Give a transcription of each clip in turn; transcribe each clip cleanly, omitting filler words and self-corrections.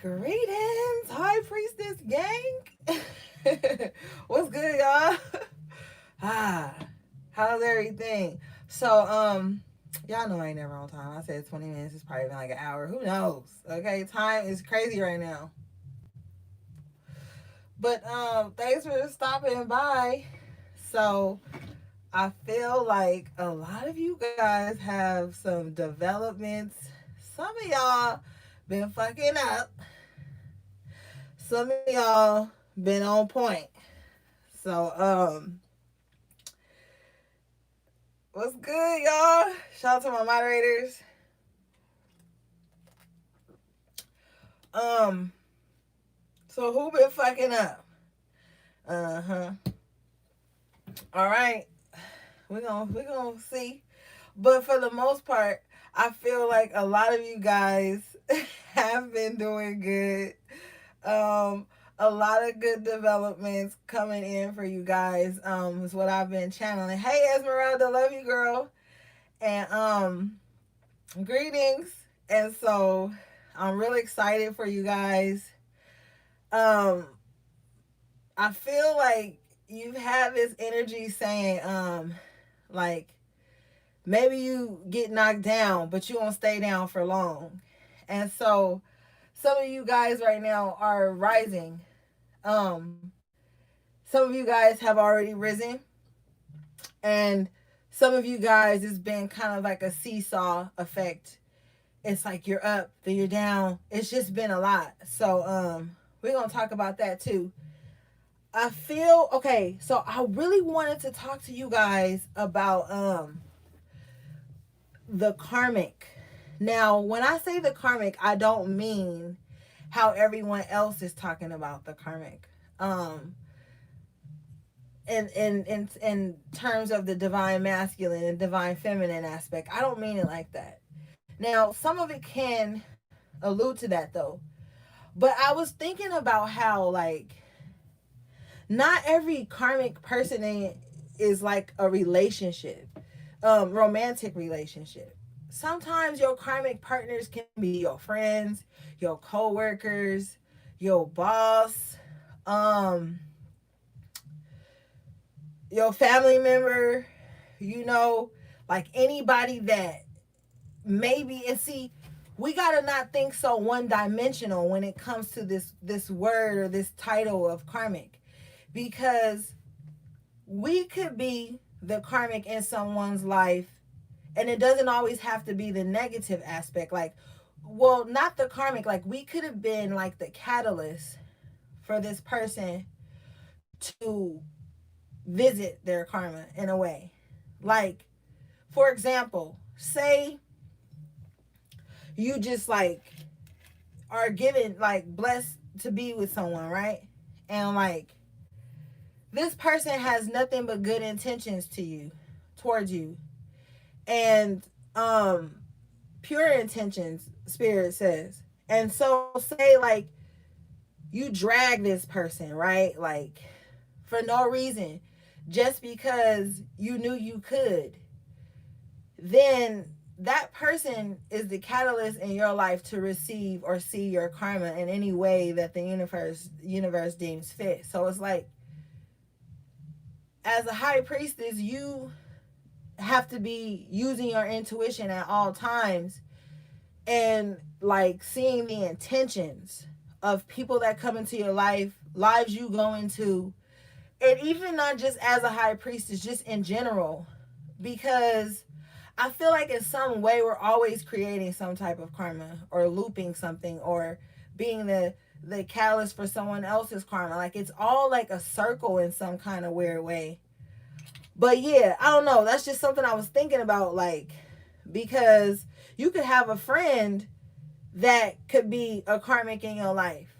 Greetings, High Priestess gang. What's good, y'all? ah, how's everything? So, y'all know I ain't never on time. I said 20 minutes. It's probably been like an hour. Who knows? Okay, time is crazy right now. But thanks for stopping by. So, I feel like a lot of you guys have some developments. Some of y'all been fucking up. Some of y'all been on point. So, what's good, y'all? Shout out to my moderators. Um, so who been fucking up? Uh-huh. All right. We're gonna see. But for the most part, I feel like a lot of you guys have been doing good. Um, a lot of good developments coming in for you guys. Is what I've been channeling. Hey Esmeralda, love you, girl. And greetings. And so I'm really excited for you guys. Um, I feel like you've had this energy saying, like maybe you get knocked down, but you won't stay down for long. And so some of you guys right now are rising. Um, some of you guys have already risen, and some of you guys it's been kind of like a seesaw effect. It's like you're up, then you're down. It's just been a lot. So we're gonna talk about that too. I feel okay, so I really wanted to talk to you guys about the karmic. Now, when I say the karmic, I don't mean how everyone else is talking about the karmic. In terms of the divine masculine and divine feminine aspect. I don't mean it like that. Now, some of it can allude to that though. But I was thinking about how like not every karmic person is like a relationship, romantic relationship. Sometimes your karmic partners can be your friends, your co-workers, your boss, um, your family member, you know, like anybody that maybe and see we gotta not think so one dimensional when it comes to this word or this title of karmic, because we could be the karmic in someone's life, and it doesn't always have to be the negative aspect. Like, well, not the karmic, like we could have been like the catalyst for this person to visit their karma in a way. Like, for example, say you just like are given like blessed to be with someone, right? And like this person has nothing but good intentions to you, towards you. And pure intentions, spirit says. And so say like you drag this person, right? Like for no reason, just because you knew you could, then that person is the catalyst in your life to receive or see your karma in any way that the universe deems fit. So it's like as a high priestess, you have to be using your intuition at all times and like seeing the intentions of people that come into your life, lives you go into, and even not just as a high priestess, just in general, because I feel like in some way we're always creating some type of karma or looping something or being the catalyst for someone else's karma. Like it's all like a circle in some kind of weird way. But yeah, I don't know. That's just something I was thinking about, like, because you could have a friend that could be a karmic in your life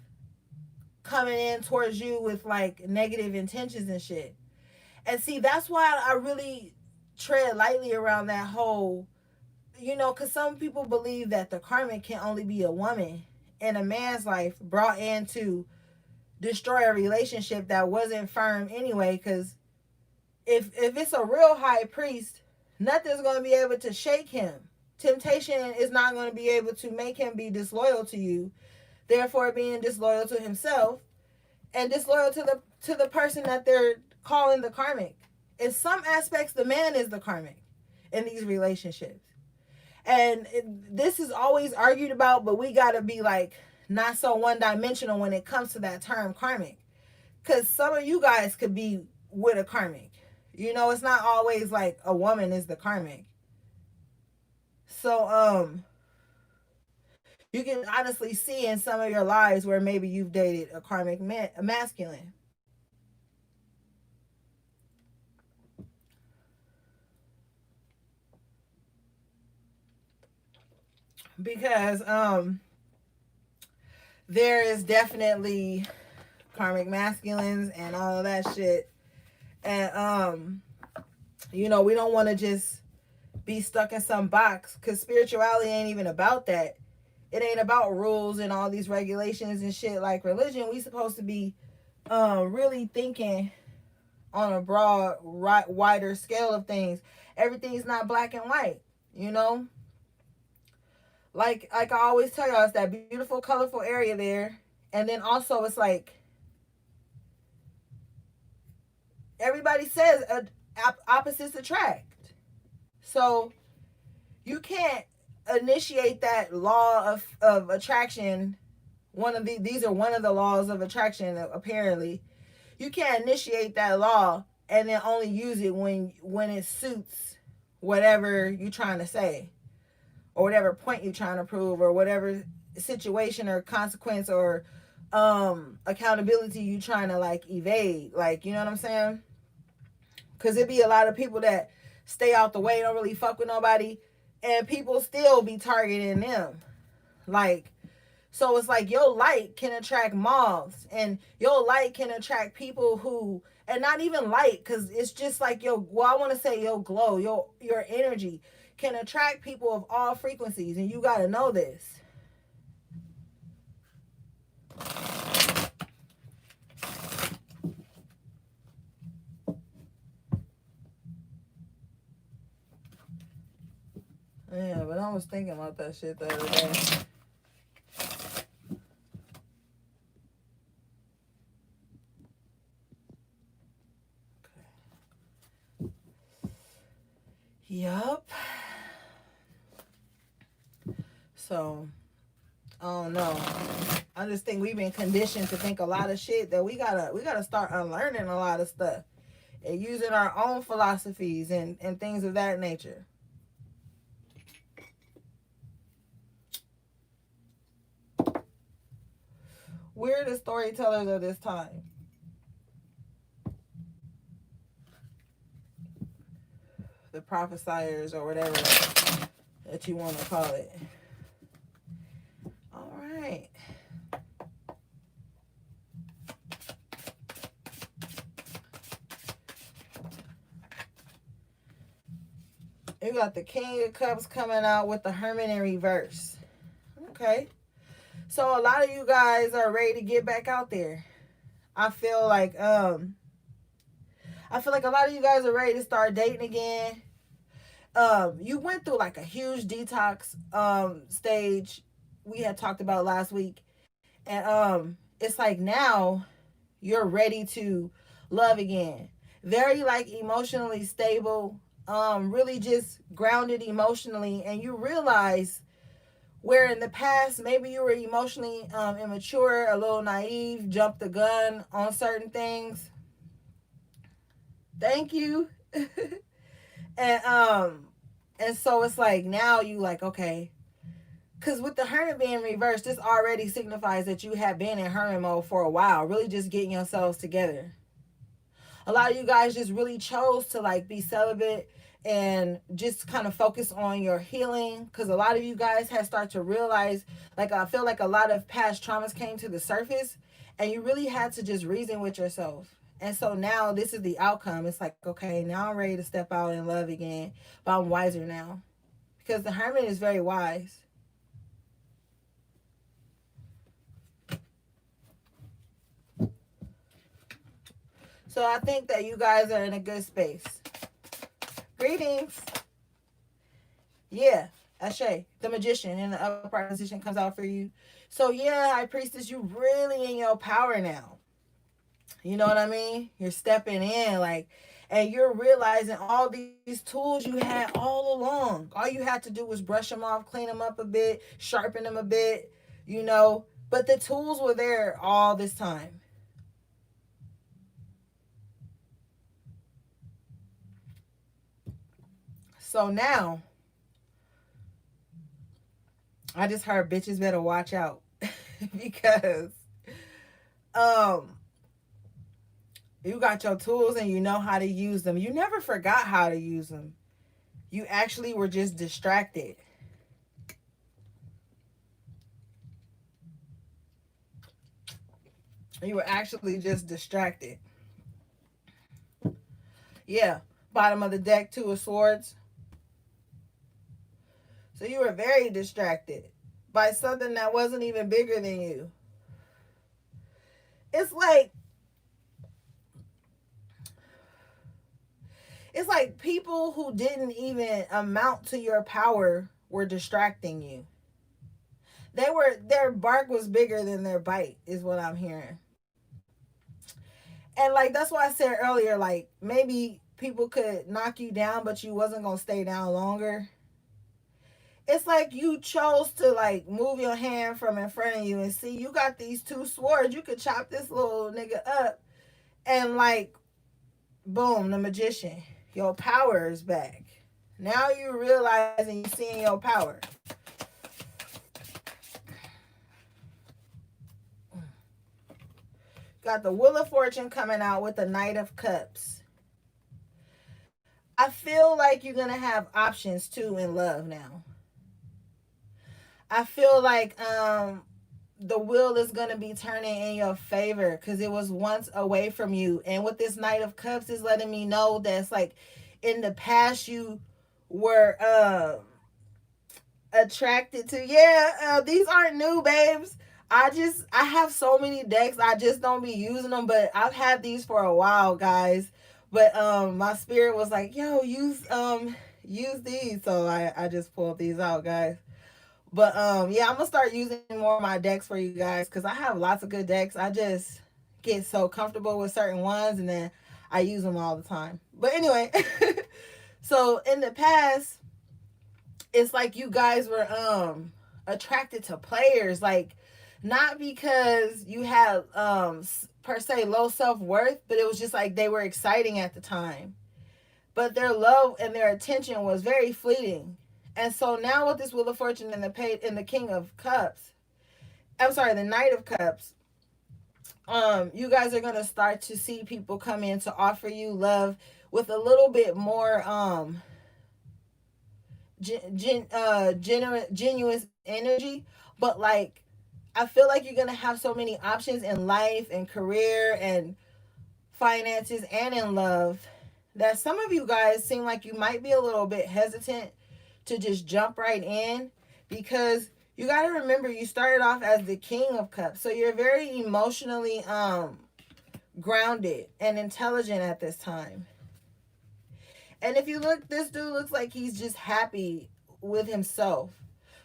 coming in towards you with like negative intentions and shit. And see, that's why I really tread lightly around that whole, you know, because some people believe that the karmic can only be a woman in a man's life brought in to destroy a relationship that wasn't firm anyway. Because if it's a real high priest, nothing's going to be able to shake him. Temptation is not going to be able to make him be disloyal to you. therefore being disloyal to himself and disloyal to the person that they're calling the karmic. In some aspects, the man is the karmic in these relationships. And this is always argued about, but we got to be like not so one-dimensional when it comes to that term karmic. Because some of you guys could be with a karmic. You know, it's not always like a woman is the karmic. So, you can honestly see in some of your lives where maybe you've dated a karmic a masculine. Because there is definitely karmic masculines and all of that shit. And you know, we don't want to just be stuck in some box, because spirituality ain't even about that. It ain't about rules and all these regulations and shit like religion. We supposed to be really thinking on a broad, wider scale of things. Everything's not black and white, you know? Like I always tell y'all, it's that beautiful, colorful area there. And then also it's like, everybody says opposites attract. So you can't initiate that law of attraction. These are one of the laws of attraction, apparently. You can't initiate that law and then only use it when it suits whatever you're trying to say, or whatever point you're trying to prove, or whatever situation or consequence or accountability you trying to like evade. Like, you know what I'm saying? Because it be a lot of people that stay out the way, don't really fuck with nobody, and people still be targeting them. Like, so it's like your light can attract moths, and your light can attract people who, and not even light, because it's just like I want to say your glow, your energy can attract people of all frequencies, and you got to know this. Yeah, but I was thinking about that shit the other day. Yup. So, I don't know. I just think we've been conditioned to think a lot of shit that we gotta start unlearning a lot of stuff and using our own philosophies and things of that nature. We're the storytellers of this time. The prophesiers, or whatever that you want to call it. All right. You got the King of Cups coming out with the Hermit in reverse. Okay. So a lot of you guys are ready to get back out there. I feel like a lot of you guys are ready to start dating again. You went through like a huge detox stage we had talked about last week. And it's like now you're ready to love again. Very like emotionally stable, really just grounded emotionally, and you realize where in the past maybe you were emotionally immature, a little naive, jumped the gun on certain things. Thank you. And so it's like now you like, okay, because with the Hermit being reversed, this already signifies that you have been in Hermit mode for a while, really just getting yourselves together. A lot of you guys just really chose to like be celibate and just kind of focus on your healing, because a lot of you guys have started to realize, like, I feel like a lot of past traumas came to the surface and you really had to just reason with yourself. And so now this is the outcome. It's like, okay, now I'm ready to step out and love again, but I'm wiser now, because the Hermit is very wise. So I think that you guys are in a good space. Greetings. Yeah. Ashe, the magician in the upright position comes out for you. So yeah, high priestess, you really in your power now. You know what I mean? You're stepping in, like, and you're realizing all these tools you had all along. All you had to do was brush them off, clean them up a bit, sharpen them a bit, you know. But the tools were there all this time. So now, I just heard bitches better watch out because um you got your tools and you know how to use them. You never forgot how to use them. You actually were just distracted. You were actually just distracted. Yeah. Bottom of the deck, two of swords. So you were very distracted by something that wasn't even bigger than you. It's like people who didn't even amount to your power were distracting you. Their bark was bigger than their bite is what I'm hearing. And like that's why I said earlier, like maybe people could knock you down, but you wasn't gonna stay down longer. It's like you chose to like move your hand from in front of you and see you got these two swords. You could chop this little nigga up and like boom, the magician. Your power is back. Now you realizing you seeing your power. Got the Wheel of Fortune coming out with the Knight of Cups. I feel like you're gonna have options too in love now. I feel like the wheel is gonna be turning in your favor because it was once away from you. And with this Knight of Cups is letting me know that it's like in the past you were attracted to. Yeah, these aren't new, babes. I have so many decks. I just don't be using them, but I've had these for a while, guys. But my spirit was like, yo, use these. So I just pulled these out, guys. But yeah, I'm gonna start using more of my decks for you guys because I have lots of good decks. I just get so comfortable with certain ones and then I use them all the time. But anyway, so in the past, it's like you guys were attracted to players, like not because you had per se low self-worth, but it was just like they were exciting at the time. But their love and their attention was very fleeting. And so now with this Wheel of Fortune and the King of Cups, I'm sorry, the Knight of Cups, you guys are gonna start to see people come in to offer you love with a little bit more genuine energy. But like I feel like you're gonna have so many options in life and career and finances and in love that some of you guys seem like you might be a little bit hesitant to just jump right in because you got to remember you started off as the King of Cups. So you're very emotionally grounded and intelligent at this time. And if you look, this dude looks like he's just happy with himself.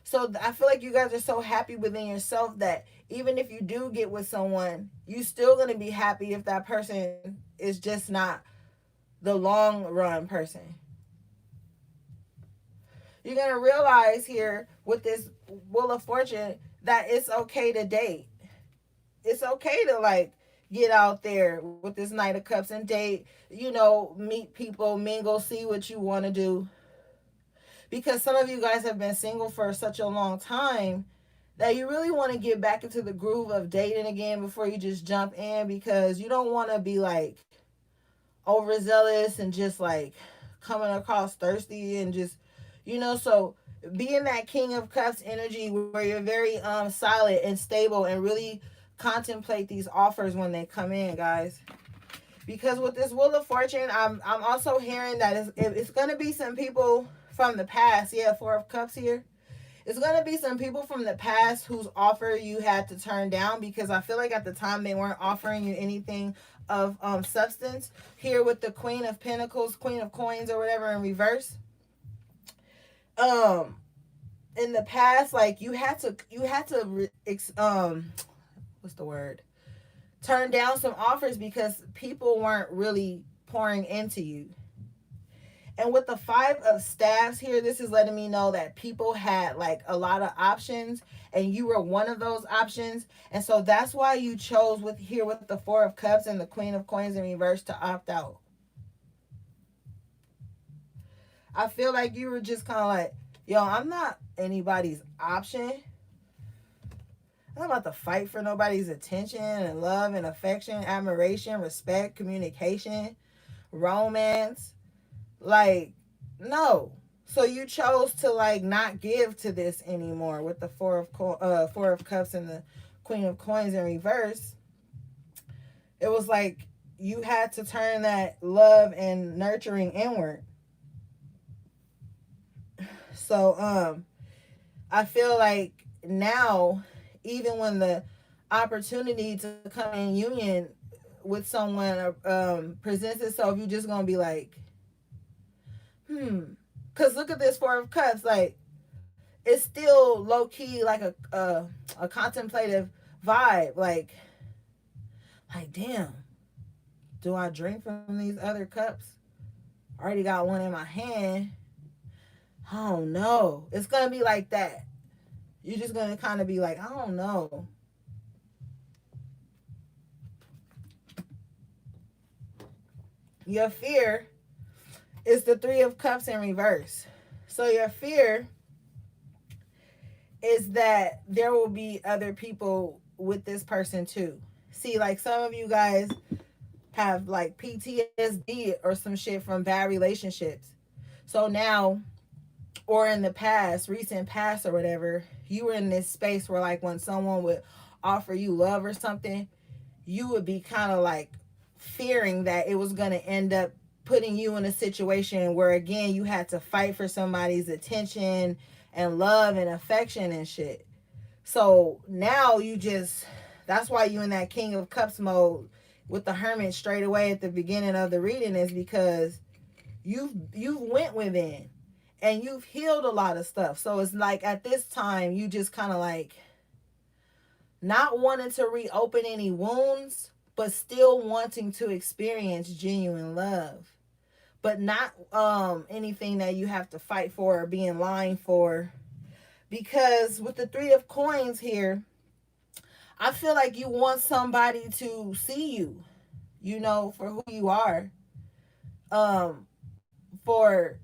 So I feel like you guys are so happy within yourself that even if you do get with someone, you still going to be happy if that person is just not the long run person. You're going to realize here with this Wheel of Fortune that it's okay to date. It's okay to like get out there with this Knight of Cups and date, you know, meet people, mingle, see what you want to do. Because some of you guys have been single for such a long time that you really want to get back into the groove of dating again before you just jump in because you don't want to be like overzealous and just like coming across thirsty and just, you know, so being that King of Cups energy where you're very solid and stable and really contemplate these offers when they come in, guys. Because with this Wheel of Fortune, I'm also hearing that it's going to be some people from the past. Yeah, Four of Cups here. It's going to be some people from the past whose offer you had to turn down because I feel like at the time they weren't offering you anything of substance. Here with the Queen of Pentacles, Queen of Coins or whatever in reverse. Um in the past, like what's the word, turn down some offers because people weren't really pouring into you. And with the five of staffs here, this is letting me know that people had like a lot of options and you were one of those options. And so that's why you chose with here with the four of cups and the queen of coins in reverse to opt out. I feel like you were just kind of like, yo, I'm not anybody's option. I'm not about to fight for nobody's attention and love and affection, admiration, respect, communication, romance. Like, no. So you chose to like not give to this anymore with the four of cups and the queen of coins in reverse. It was like you had to turn that love and nurturing inward. So I feel like now, even when the opportunity to come in union with someone presents itself, you're just gonna be like, because look at this four of cups, like it's still low key like a contemplative vibe, like damn, do I drink from these other cups? I already got one in my hand. Oh no, it's gonna be like that. You're just gonna kind of be like, I don't know. Your fear is the three of cups in reverse. So your fear is that there will be other people with this person too. See, like some of you guys have like PTSD or some shit from bad relationships. So now, or in the past, recent past or whatever, you were in this space where like when someone would offer you love or something, you would be kind of like fearing that it was going to end up putting you in a situation where again you had to fight for somebody's attention and love and affection and shit. So now you just, that's why you in that king of cups mode with the hermit straight away at the beginning of the reading, is because you've went within and you've healed a lot of stuff. So it's like at this time you just kind of like not wanting to reopen any wounds, but still wanting to experience genuine love, but not anything that you have to fight for or be in line for. Because with the three of coins here, I feel like you want somebody to see you, you know, for who you are, for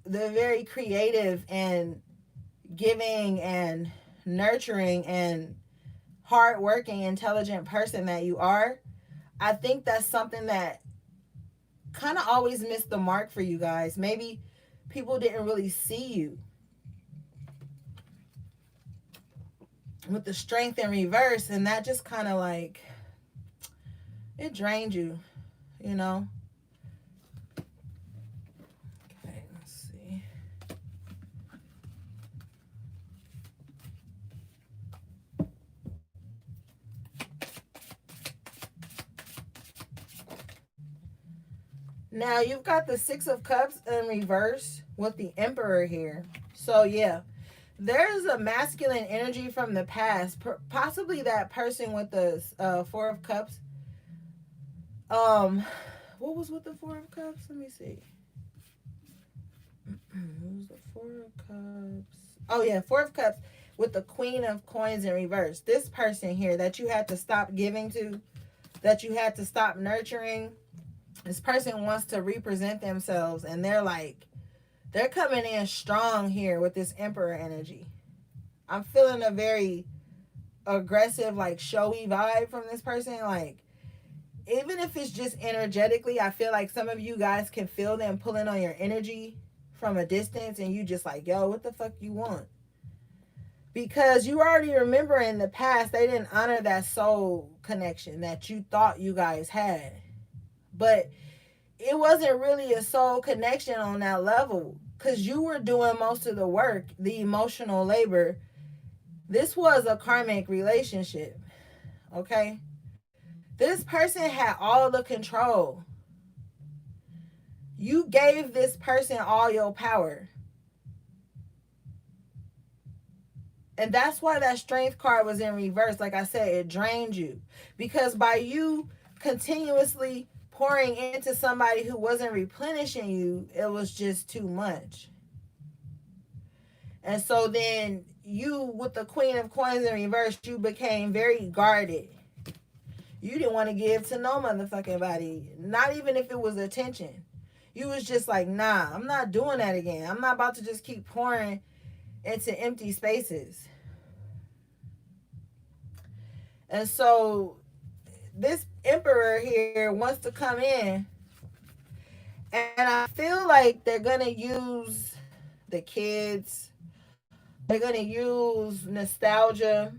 the very creative and giving and nurturing and hardworking, intelligent person that you are. I think that's something that kind of always missed the mark for you guys. Maybe people didn't really see you. With the strength in reverse, and that just kind of like, it drained you, you know. Okay, let's see. Now you've got the six of cups in reverse with the emperor here. So yeah, there's a masculine energy from the past, possibly that person with the four of cups. um what was with the four of cups, let me see. What was the four of cups? Oh yeah, four of cups with the queen of coins in reverse. This person here that you had to stop giving to, that you had to stop nurturing, this person wants to represent themselves, and they're like, they're coming in strong here with this emperor energy. I'm feeling a very aggressive, like showy vibe from this person. Like, even if it's just energetically, I feel like some of you guys can feel them pulling on your energy from a distance, and you just like, yo, what the fuck you want? Because you already remember in the past, they didn't honor that soul connection that you thought you guys had. But it wasn't really a soul connection on that level, because you were doing most of the work, the emotional labor. This was a karmic relationship, okay? This person had all the control. You gave this person all your power. And that's why that strength card was in reverse. Like I said, it drained you. Because by you continuously pouring into somebody who wasn't replenishing you, it was just too much. And so then you, with the Queen of Coins in reverse, you became very guarded. You didn't want to give to no motherfucking body. Not even if it was attention. You was just like, nah, I'm not doing that again. I'm not about to just keep pouring into empty spaces. And so this emperor here wants to come in, and I feel like they're going to use the kids. They're going to use nostalgia.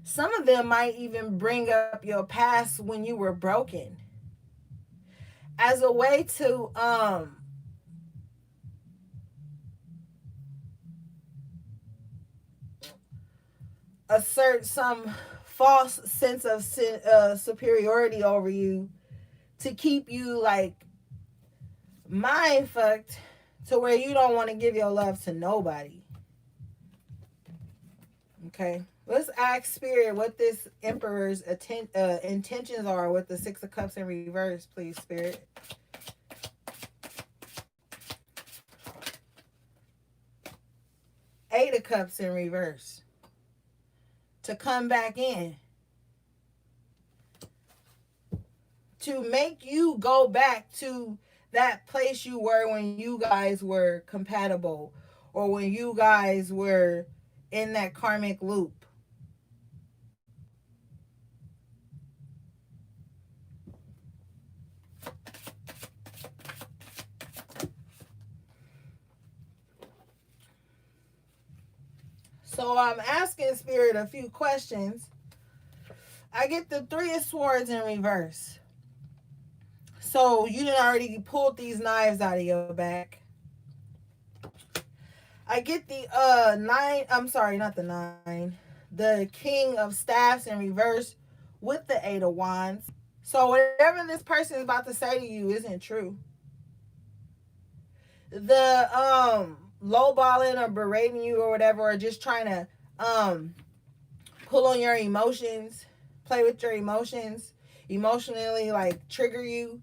Some of them might even bring up your past when you were broken as a way to assert some false sense of superiority over you, to keep you like mind fucked to where you don't want to give your love to nobody. Okay, let's ask Spirit what this Emperor's intentions are with the Six of Cups in reverse, please, Spirit. Eight of Cups in reverse. To come back in. To make you go back to that place you were when you guys were compatible, or when you guys were in that karmic loop. So I'm asking Spirit a few questions. I get the Three of Swords in reverse. So you done already pulled these knives out of your back. I get the nine, I'm sorry, not the nine. The King of Staffs in reverse with the Eight of Wands. So whatever this person is about to say to you isn't true. The lowballing or berating you or whatever, or just trying to pull on your emotions, play with your emotions, emotionally like trigger you,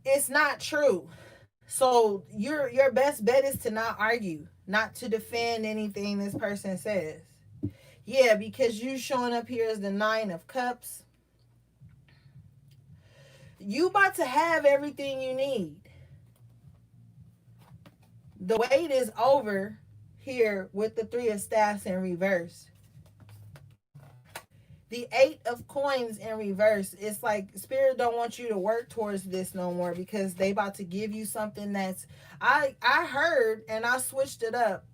it's not true. So your best bet is to not argue, not to defend anything this person says. Yeah, because you showing up here as the Nine of Cups. You about to have everything you need. The wait is over here with the Three of Staffs in reverse. The Eight of Coins in reverse. It's like Spirit don't want you to work towards this no more, because they about to give you something that's, I heard, and I switched it up.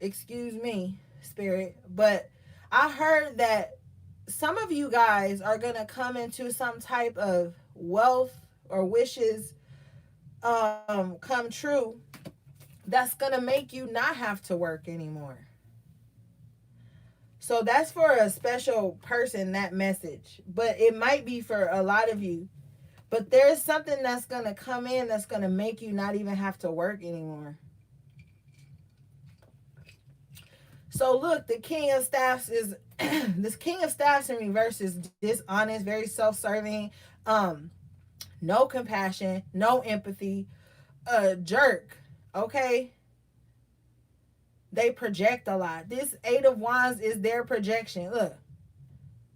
Excuse me, Spirit, but I heard that some of you guys are going to come into some type of wealth or wishes come true that's going to make you not have to work anymore. So that's for a special person, that message. But it might be for a lot of you. But there's something that's going to come in that's going to make you not even have to work anymore. So look, the King of Staffs is this King of Staffs in reverse is dishonest, very self-serving, no compassion, no empathy, a jerk. Okay? They project a lot. This Eight of Wands is their projection. Look,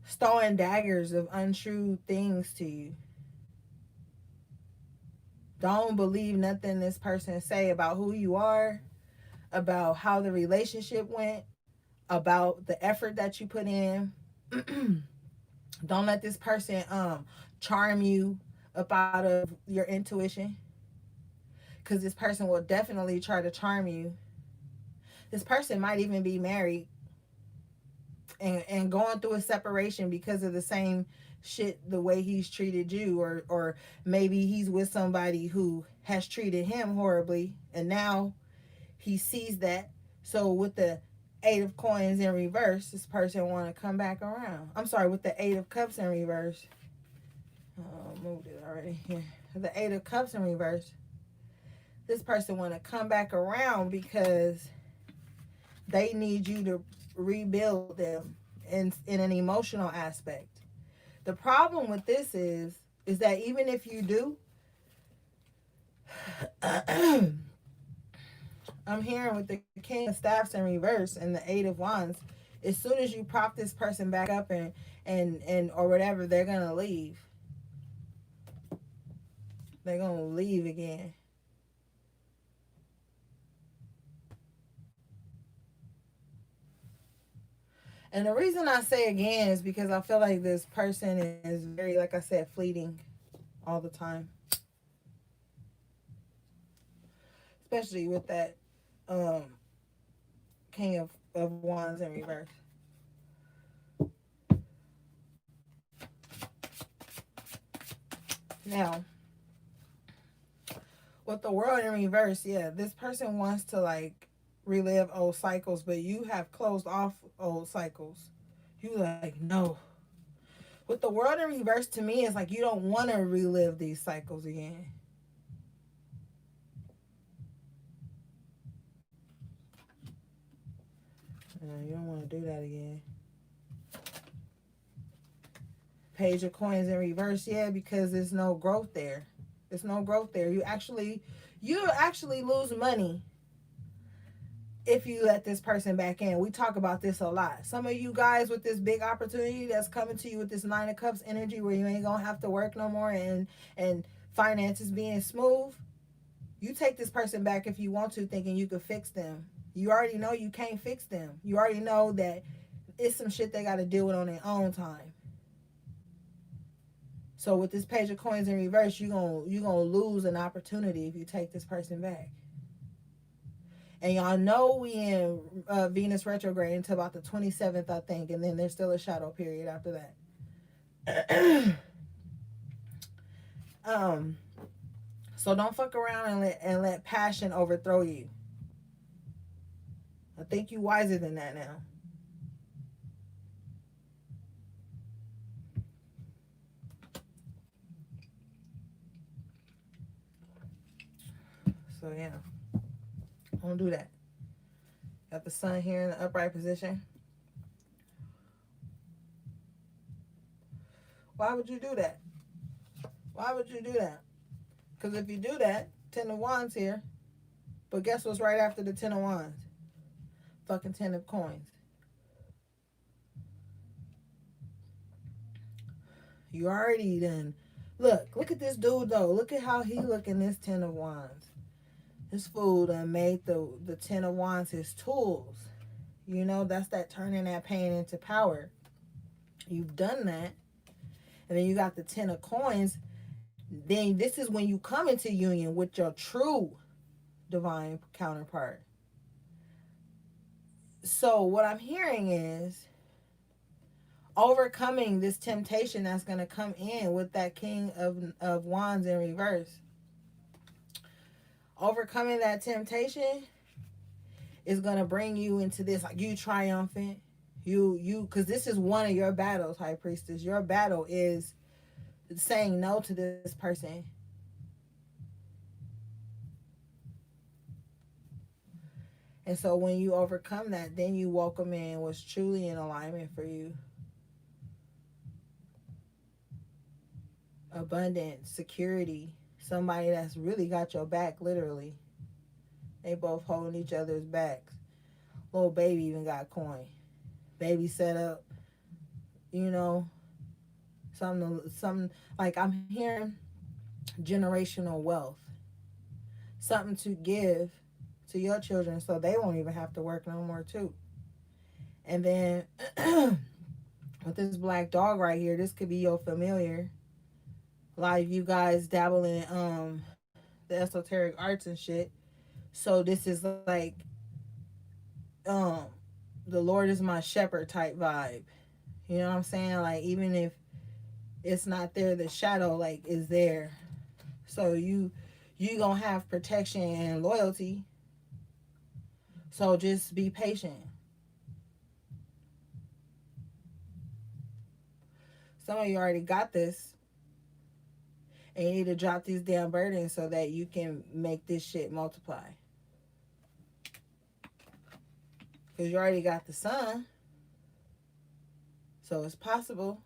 throwing daggers of untrue things to you. Don't believe nothing this person say about who you are, about how the relationship went, about the effort that you put in. Don't let this person charm you up out of your intuition, because this person will definitely try to charm you. This person might even be married and going through a separation because of the same shit, the way he's treated you, or maybe he's with somebody who has treated him horribly, and now he sees that. So with the Eight of Coins in reverse, this person want to come back around. I'm sorry, with the Eight of Cups in reverse. Moved it already here. The Eight of Cups in reverse. This person want to come back around because They need you to rebuild them in an emotional aspect. The problem with this is that even if you do, I'm hearing with the King of Staffs in reverse and the Eight of Wands, as soon as you prop this person back up and or whatever, they're gonna leave. They're gonna leave again. And the reason I say again is because I feel like this person is very, like I said, fleeting all the time. Especially with that um, King of Wands in reverse. Now, with the world in reverse, yeah, this person wants to like relive old cycles, but you have closed off old cycles. You like, no. With the world in reverse, to me, it's like you don't want to relive these cycles again. You don't want to do that again. Page of Coins in reverse, yeah, because there's no growth there. There's no growth there. You actually lose money if you let this person back in. We talk about this a lot. Some of you guys with this big opportunity that's coming to you with this Nine of Cups energy where you ain't gonna have to work no more and finances being smooth. You take this person back if you want to, thinking you could fix them. You already know you can't fix them. You already know that it's some shit they got to deal with on their own time. So with this Page of Coins in reverse, you're gonna lose an opportunity if you take this person back. And y'all know we in Venus retrograde until about the 27th, I think, and then there's still a shadow period after that. So don't fuck around and let passion overthrow you. I think you wiser than that now. So yeah, don't do that. Got the sun here in the upright position. Why would you do that? Why would you do that? Because if you do that, Ten of Wands here. But guess what's right after the Ten of Wands? Fucking Ten of Coins. You already done. Look at this dude though. Look at how he looking this Ten of Wands. This fool done made the Ten of Wands his tools. You know, that's that turning that pain into power. You've done that. And then you got the Ten of Coins. Then this is when you come into union with your true divine counterpart. So what I'm hearing is overcoming this temptation that's going to come in with that King of Wands in reverse. Overcoming that temptation is going to bring you into this, like, you triumphant. Because this is one of your battles, High Priestess. Your battle is saying no to this person. And so when you overcome that, then you welcome in what's truly in alignment for you. Abundance, security, somebody that's really got your back, literally. They both holding each other's backs. Little baby even got coin. Baby set up, you know, something like I'm hearing generational wealth. Something to give to your children so they won't even have to work no more too. And then with this black dog right here, this could be your familiar. A lot of you guys dabble in the esoteric arts and shit. So this is like um the Lord is my shepherd type vibe. You know what I'm saying? Like, even if it's not there, the shadow like is there. So you gonna have protection and loyalty. So just be patient. Some of you already got this. And you need to drop these damn burdens so that you can make this shit multiply. because you already got the sun. So it's possible.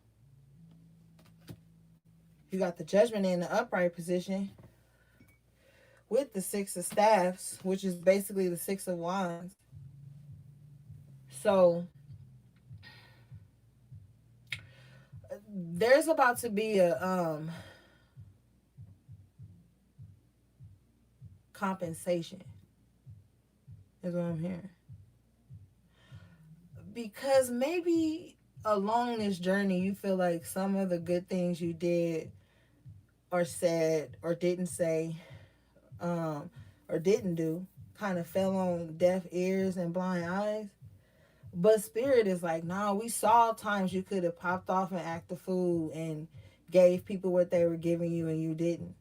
You got the judgment in the upright position with the six of staffs, which is basically the six of wands. So there's about to be a compensation, is what I'm hearing. Because maybe along this journey you feel like some of the good things you did or said or didn't say, um, or didn't do kind of fell on deaf ears and blind eyes. But spirit is like, nah, we saw times you could have popped off and acted the fool and gave people what they were giving you and you didn't.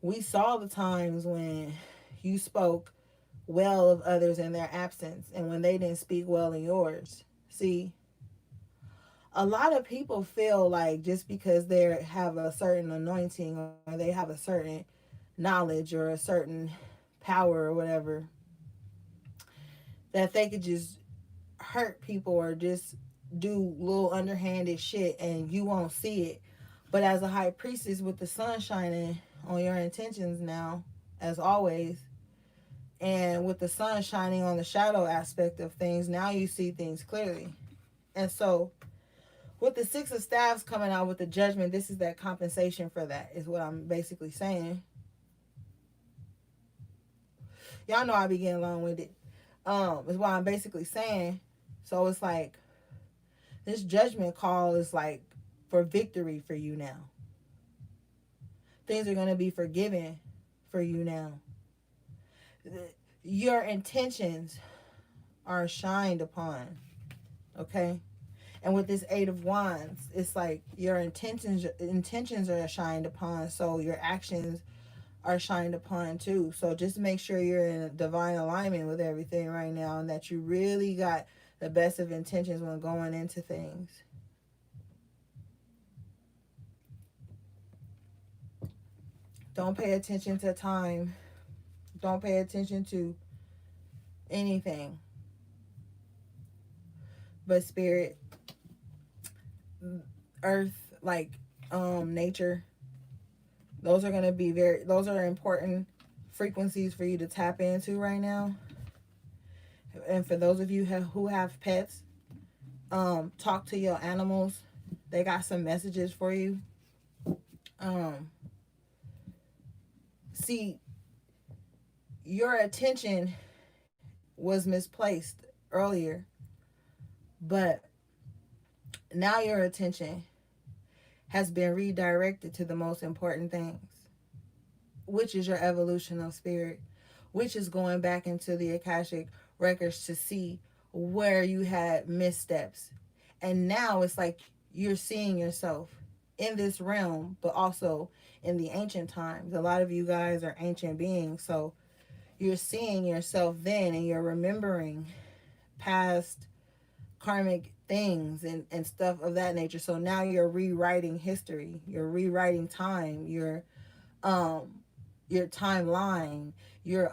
We saw the times when you spoke well of others in their absence and when they didn't speak well in yours. See, a lot of people feel like just because they have a certain anointing or they have a certain knowledge or a certain power or whatever, that they could just hurt people or just do little underhanded shit and you won't see it. But as a high priestess with the sun shining on your intentions now, as always, and with the sun shining on the shadow aspect of things, now you see things clearly. And so with the six of staffs coming out with the judgment, this is that compensation for that, is what I'm basically saying. Y'all know I be getting long winded. Is what I'm basically saying. So it's like this judgment call is like for victory for you now. Things are going to be forgiven for you now. Your intentions are shined upon. Okay? And with this eight of wands, it's like your intentions are shined upon, so your actions are shined upon too. So just make sure you're in a divine alignment with everything right now and that you really got the best of intentions when going into things. Don't pay attention to time. Don't pay attention to anything but spirit, earth, like nature. Those are important frequencies for you to tap into right now. And for those of you who have pets, talk to your animals. They got some messages for you. Um, See, your attention was misplaced earlier, but now your attention has been redirected to the most important things, which is your evolution of spirit, which is going back into the Akashic records to see where you had missteps. And now it's like you're seeing yourself in this realm, but also in the ancient times. A lot of you guys are ancient beings, so you're seeing yourself then and you're remembering past karmic things and stuff of that nature. So now you're rewriting history, you're rewriting time, um your timeline, you're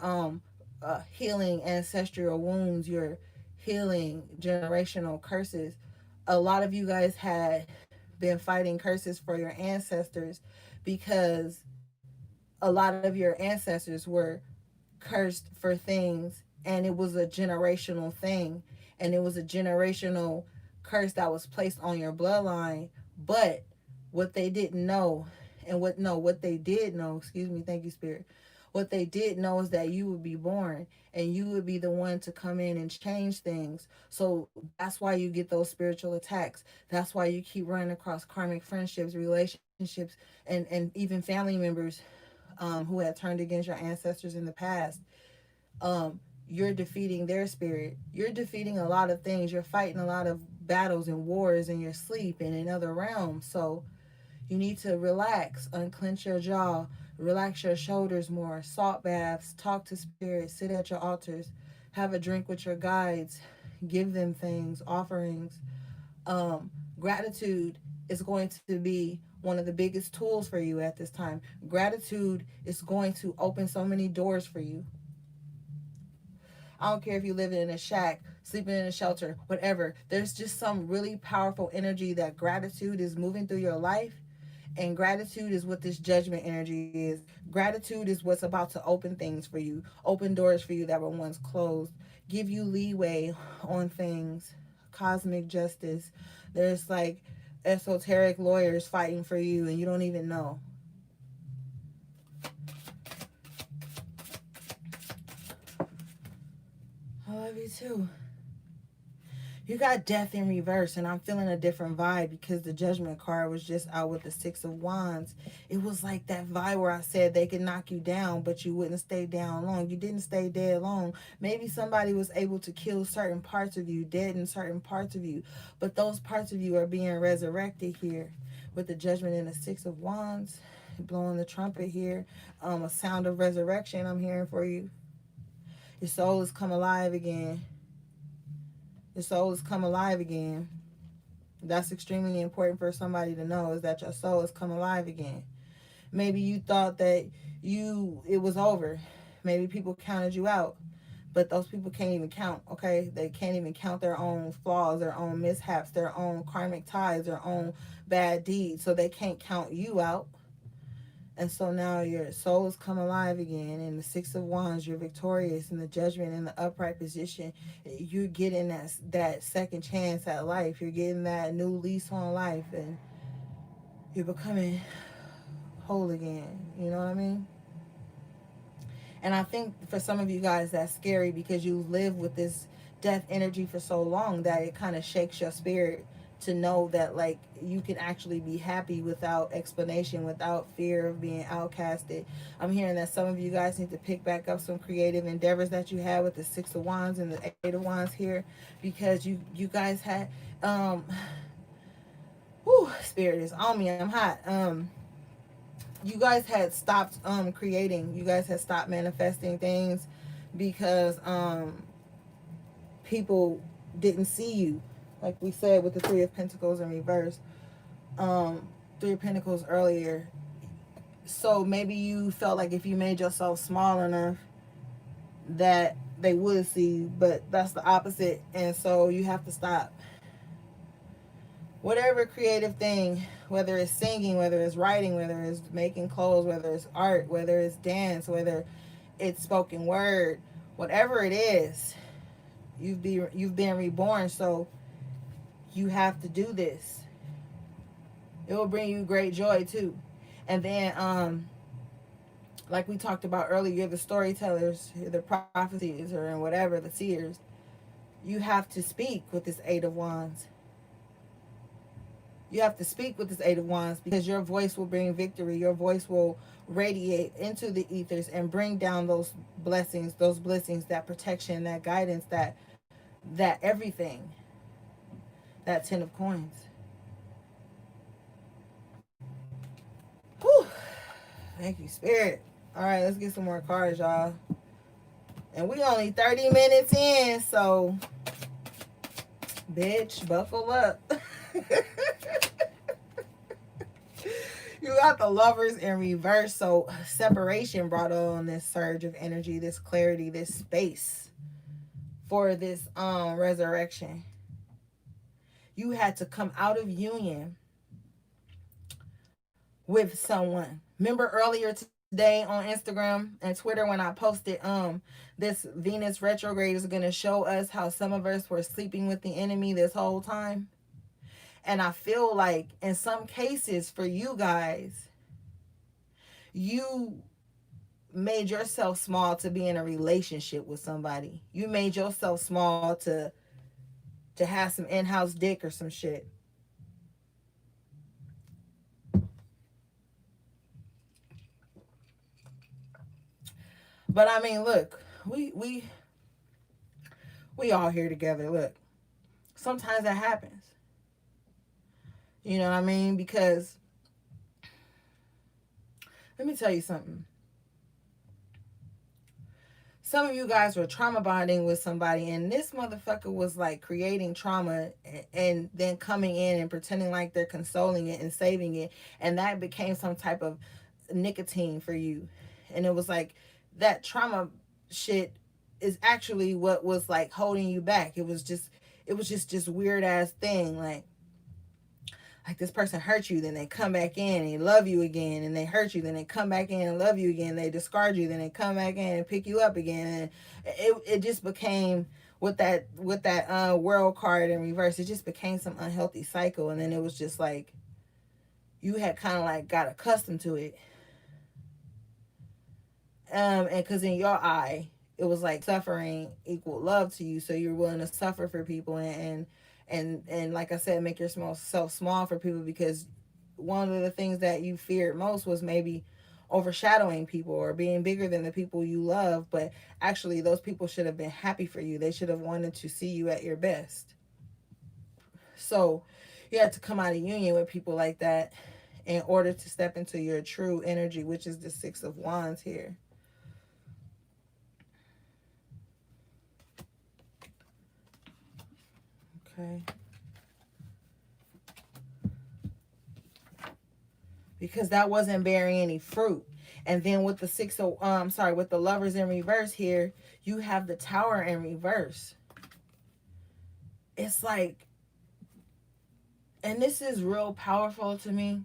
healing ancestral wounds, you're healing generational curses. A lot of you guys had been fighting curses for your ancestors because a lot of your ancestors were cursed for things and it was a generational thing and it was a generational curse that was placed on your bloodline. But what they didn't know, and what they did know, excuse me, thank you spirit, what they did know is that you would be born and you would be the one to come in and change things. So that's why you get those spiritual attacks. That's why you keep running across karmic friendships, relationships, and even family members who had turned against your ancestors in the past. You're defeating their spirit. You're defeating a lot of things. You're fighting a lot of battles and wars in your sleep and in other realms. So you need to relax, unclench your jaw, relax your shoulders more, salt baths, talk to spirits, sit at your altars, have a drink with your guides, give them things, offerings. Gratitude is going to be one of the biggest tools for you at this time. Gratitude is going to open so many doors for you. I don't care if you live in a shack, sleeping in a shelter, whatever. There's just some really powerful energy that gratitude is moving through your life. And gratitude is what this judgment energy is. Gratitude is what's about to open things for you, open doors for you that were once closed, give you leeway on things, cosmic justice. There's like esoteric lawyers fighting for you and you don't even know. I love you too. You got death in reverse, and I'm feeling a different vibe because the judgment card was just out with the Six of Wands. It was like that vibe where I said they could knock you down, but you wouldn't stay down long. You didn't stay dead long. Maybe somebody was able to kill certain parts of you, dead in certain parts of you, but those parts of you are being resurrected here with the judgment and the Six of Wands. Blowing the trumpet here, a sound of resurrection I'm hearing for you. Your soul has come alive again. Your soul has come alive again. That's extremely important for somebody to know, is that your soul has come alive again. Maybe you thought that it was over. Maybe people counted you out. But those people can't even count, okay? They can't even count their own flaws, their own mishaps, their own karmic ties, their own bad deeds. So they can't count you out. And so now your soul has come alive again. In the Six of Wands, you're victorious. In the judgment, in the upright position, you're getting that second chance at life. You're getting that new lease on life. And you're becoming whole again. You know what I mean? And I think for some of you guys, that's scary because you live with this death energy for so long that it kind of shakes your spirit to know that, like, you can actually be happy without explanation, without fear of being outcasted. I'm hearing that some of you guys need to pick back up some creative endeavors that you had with the Six of Wands and the Eight of Wands here, because you guys had spirit is on me, I'm hot. You guys had stopped creating, you guys had stopped manifesting things because people didn't see you, like we said with the Three of Pentacles in reverse. Three of Pentacles earlier. So maybe you felt like if you made yourself small enough that they would see you, but that's the opposite. And so you have to stop. Whatever creative thing, whether it's singing, whether it's writing, whether it's making clothes, whether it's art, whether it's dance, whether it's spoken word, whatever it is, you've been reborn. So you have to do this. It will bring you great joy too. And then like we talked about earlier, the storytellers, the prophecies, or whatever, the seers, you have to speak with this Eight of Wands. You have to speak with this Eight of Wands because your voice will bring victory. Your voice will radiate into the ethers and bring down those blessings, that protection, that guidance, that everything. That Ten of Coins. Whew. Thank you, Spirit. All right, let's get some more cards, y'all. And we only 30 minutes in, so bitch, buckle up. You got the Lovers in reverse. So separation brought on this surge of energy, this clarity, this space for this resurrection. You had to come out of union with someone. Remember earlier today on Instagram and Twitter when I posted this Venus retrograde is going to show us how some of us were sleeping with the enemy this whole time. And I feel like in some cases for you guys, you made yourself small to be in a relationship with somebody. You made yourself small to have some in-house dick or some shit. But I mean, look, we all here together. Look, sometimes that happens. You know what I mean? Because let me tell you something. Some of you guys were trauma bonding with somebody, and this motherfucker was like creating trauma and then coming in and pretending like they're consoling it and saving it, and that became some type of nicotine for you. And it was like that trauma shit is actually what was like holding you back. It was just this weird ass thing, like this person hurt you, then they come back in and they love you again, and they hurt you, then they come back in and love you again, they discard you, then they come back in and pick you up again, and it just became, with that world card in reverse, it just became some unhealthy cycle. And then it was just like you had kind of like got accustomed to it, and because in your eye it was like suffering equal love to you, so you're willing to suffer for people, and like I said, make yourself small for people, because one of the things that you feared most was maybe overshadowing people or being bigger than the people you love. But actually those people should have been happy for you. They should have wanted to see you at your best. So you had to come out of union with people like that in order to step into your true energy, which is the Six of Wands here. Okay. Because that wasn't bearing any fruit. And then with the with the Lovers in reverse here, you have the Tower in reverse. It's like, and this is real powerful to me.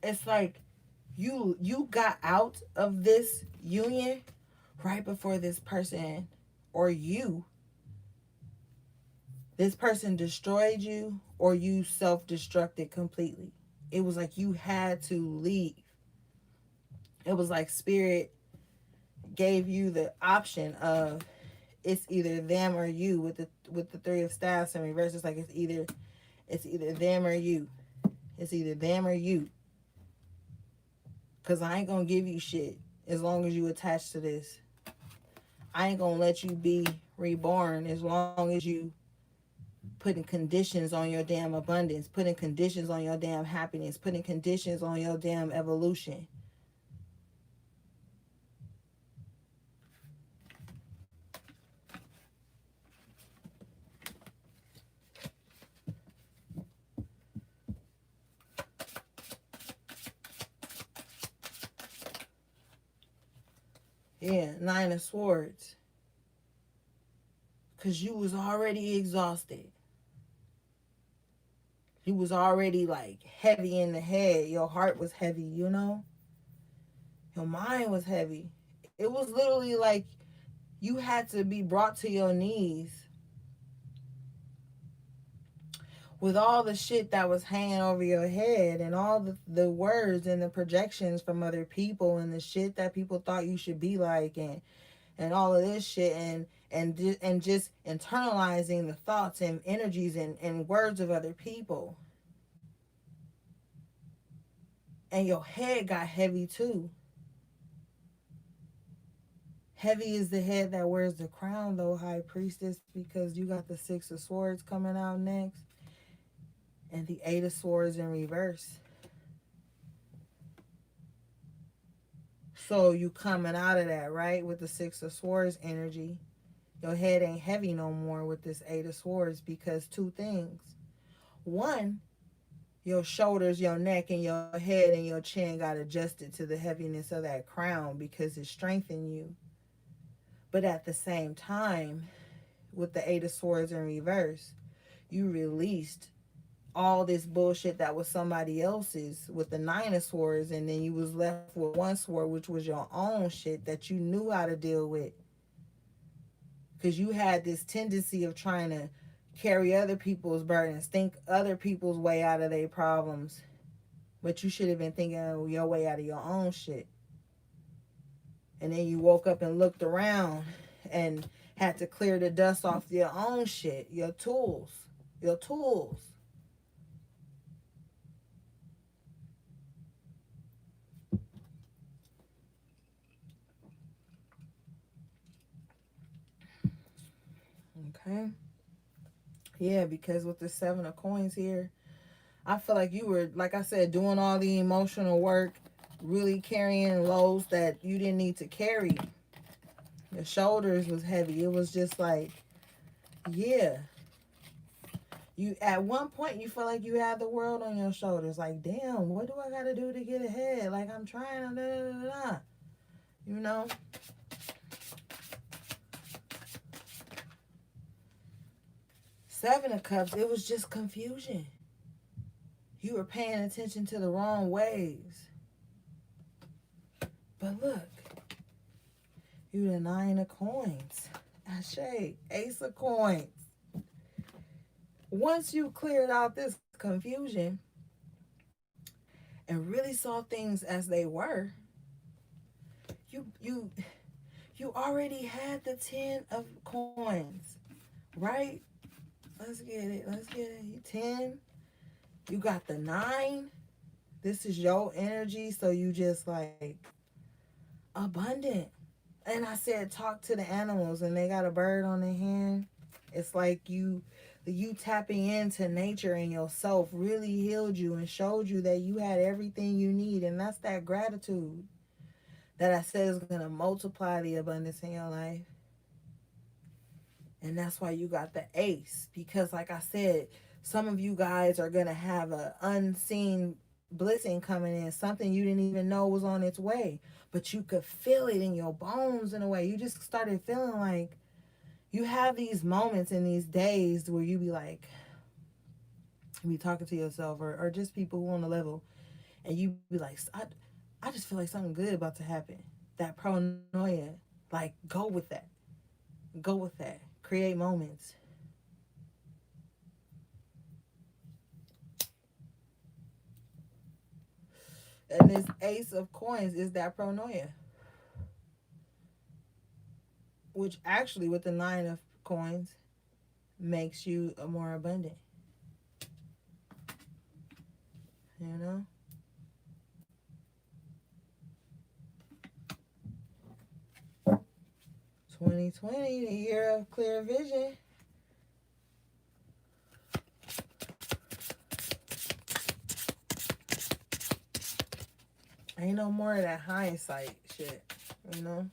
It's like you got out of this union right before this person, or this person destroyed you, or you self-destructed completely. It was like you had to leave. It was like spirit gave you the option of, it's either them or you. With the Three of Staffs in reverse, it's like it's either them or you. It's either them or you. Because I ain't going to give you shit as long as you attach to this. I ain't going to let you be reborn as long as you putting conditions on your damn abundance, putting conditions on your damn happiness, putting conditions on your damn evolution. Yeah, Nine of Swords. Because you was already exhausted. You was already like heavy in the head. Your heart was heavy, you know? Your mind was heavy. It was literally like you had to be brought to your knees with all the shit that was hanging over your head, and all the words and the projections from other people, and the shit that people thought you should be like, and all of this shit, and just internalizing the thoughts and energies and words of other people. And your head got heavy too. Heavy is the head that wears the crown, though, High Priestess, because you got the Six of Swords coming out next, and the Eight of Swords in reverse. So you coming out of that, right, with the Six of Swords energy. Your head ain't heavy no more with this Eight of Swords, because two things. One, your shoulders, your neck, and your head and your chin got adjusted to the heaviness of that crown because it strengthened you. But at the same time, with the Eight of Swords in reverse, you released all this bullshit that was somebody else's with the Nine of Swords, and then you was left with one sword, which was your own shit that you knew how to deal with. Because you had this tendency of trying to carry other people's burdens, think other people's way out of their problems. But you should have been thinking of your way out of your own shit. And then you woke up and looked around and had to clear the dust off your own shit, your tools. Your tools. Okay. Yeah, because with the Seven of Coins here, I feel like you were, like I said, doing all the emotional work, really carrying loads that you didn't need to carry. Your shoulders was heavy. It was just like, yeah. You at one point you feel like you had the world on your shoulders. Like, damn, what do I gotta do to get ahead? Like, I'm trying to you know? Seven of Cups, it was just confusion. You were paying attention to the wrong ways. But look, you the Nine of Coins. Ashe, Ace of Coins. Once you cleared out this confusion and really saw things as they were, you you you already had the 10 of Coins, right? Let's get it. Let's get it. You 10. You got the 9. This is your energy, so you just like abundant. And I said talk to the animals, and they got a bird on their hand. It's like you tapping into nature and yourself really healed you and showed you that you had everything you need, and that's that gratitude that I said is going to multiply the abundance in your life. And that's why you got the Ace, because like I said, some of you guys are going to have a unseen blessing coming in, something you didn't even know was on its way, but you could feel it in your bones in a way. You just started feeling like you have these moments in these days where you be like, you be talking to yourself, or just people who on the level, and you be like, I just feel like something good about to happen. That paranoia, like go with that. Go with that. Create moments. And this Ace of Coins is that paranoia, which actually with the Nine of Coins makes you a more abundant. You know? 2020, the year of clear vision. Ain't no more of that hindsight shit, you know?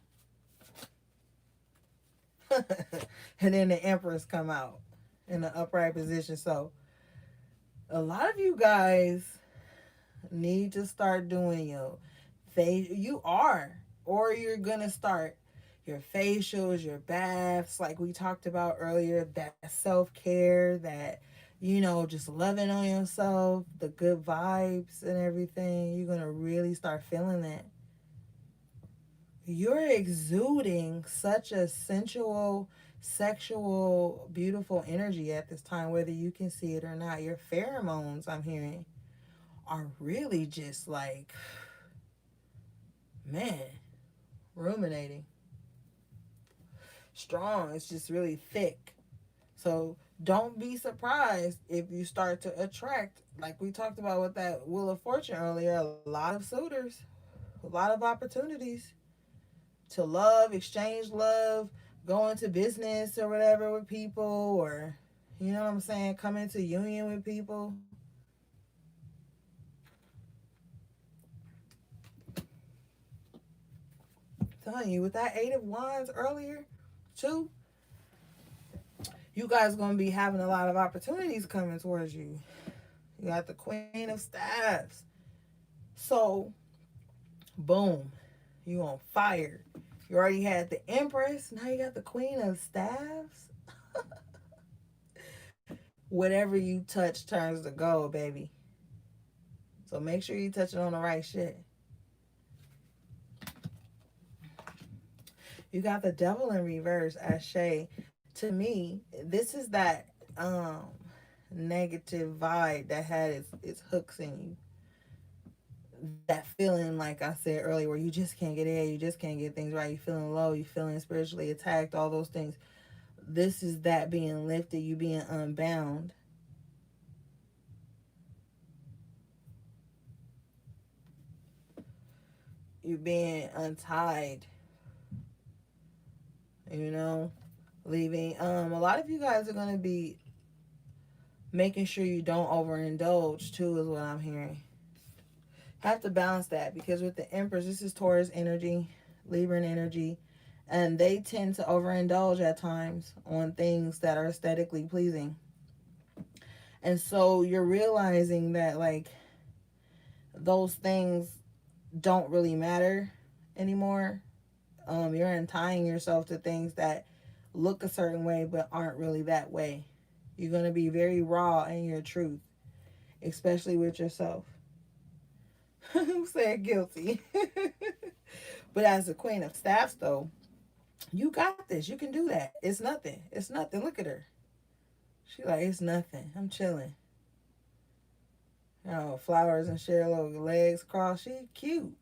And then the Empress come out in the upright position. So a lot of you guys need to start doing your face. You are, or you're gonna start your facials, your baths, like we talked about earlier. That self-care, that, just loving on yourself, the good vibes and everything. You're gonna really start feeling that. You're exuding such a sensual, sexual, beautiful energy at this time, whether you can see it or not. Your pheromones, I'm hearing, are really just like, man, ruminating. Strong. It's just really thick. So don't be surprised if you start to attract, like we talked about with that Wheel of Fortune earlier, a lot of suitors, a lot of opportunities to love, exchange love, go into business or whatever with people, or, you know what I'm saying, come into union with people. I'm telling you, with that Eight of Wands earlier, too, you guys going to be having a lot of opportunities coming towards you. You got the Queen of Staffs. So, boom, you on fire. You already had the Empress. Now you got the Queen of Staffs. Whatever you touch turns to gold, baby. So make sure you touch it on the right shit. You got the Devil in reverse, Ashe. To me, this is that negative vibe that had its hooks in you. That feeling, like I said earlier, where you just can't get ahead, you just can't get things right, you feeling low, you feeling spiritually attacked, all those things. This is that being lifted, you being unbound. You being untied. You know? Leaving. A lot of you guys are gonna be making sure you don't overindulge too, is what I'm hearing. Have to balance that, because with the Empress, this is Taurus energy, Libran energy, and they tend to overindulge at times on things that are aesthetically pleasing. And so you're realizing that, like, those things don't really matter anymore. You're untying yourself to things that look a certain way but aren't really that way. You're going to be very raw in your truth, especially with yourself. Who said guilty? But as the Queen of Staffs, though, you got this. You can do that. It's nothing. It's nothing. Look at her. She like, it's nothing. I'm chilling. You know, flowers and Cheryl legs crossed. She cute.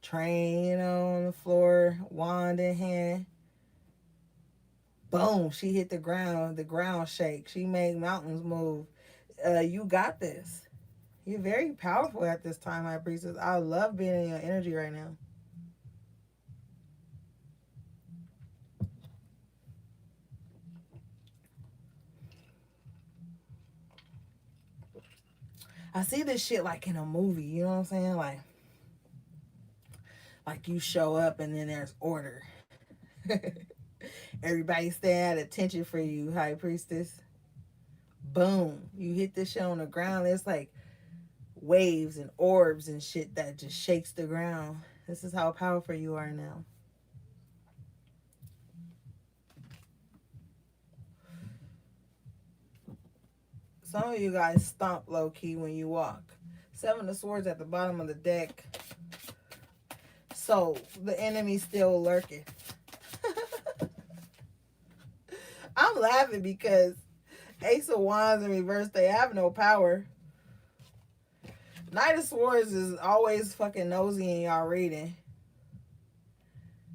Train, on the floor, wand in hand. Boom, she hit the ground. The ground shake. She made mountains move. You got this. You're very powerful at this time, High Priestess. I love being in your energy right now. I see this shit like in a movie, you know what I'm saying? Like you show up and then there's order. Everybody stand at attention for you, High Priestess. Boom. You hit this shit on the ground. It's like waves and orbs and shit that just shakes the ground. This is how powerful you are now. Some of you guys stomp low key when you walk. Seven of Swords at the bottom of the deck. So the enemy's still lurking. I'm laughing because Ace of Wands in reverse, they have no power. Knight of Swords is always fucking nosy in y'all reading.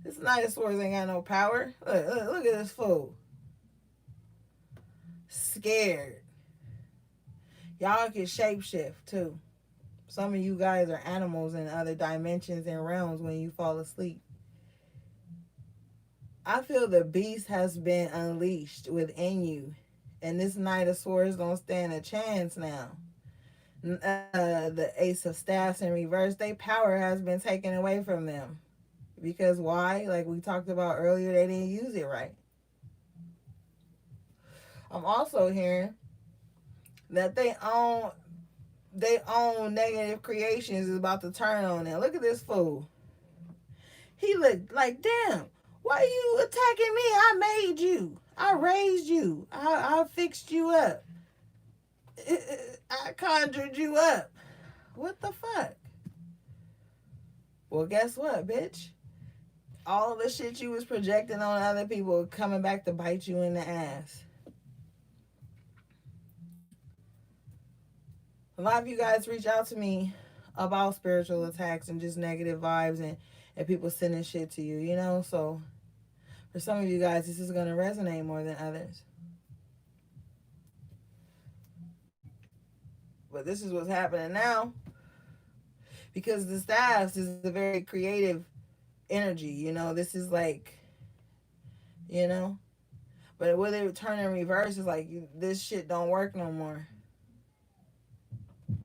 This Knight of Swords ain't got no power. Look at this fool. Scared. Y'all can shapeshift too. Some of you guys are animals in other dimensions and realms when you fall asleep. I feel the beast has been unleashed within you. And this Knight of Swords don't stand a chance now. The Ace of Staffs in reverse, their power has been taken away from them. Because why? Like we talked about earlier, they didn't use it right. I'm also hearing that they own negative creations is about to turn on them. Look at this fool. He looked like, damn, why are you attacking me? I made you. I raised you. I fixed you up. I conjured you up. What the fuck? Well, guess what, bitch? All the shit you was projecting on other people coming back to bite you in the ass. A lot of you guys reach out to me about spiritual attacks and just negative vibes and people sending shit to you, So for some of you guys, this is going to resonate more than others. But this is what's happening now. Because the staffs is a very creative energy, This is like, But when they turn in reverse, it's like this shit don't work no more.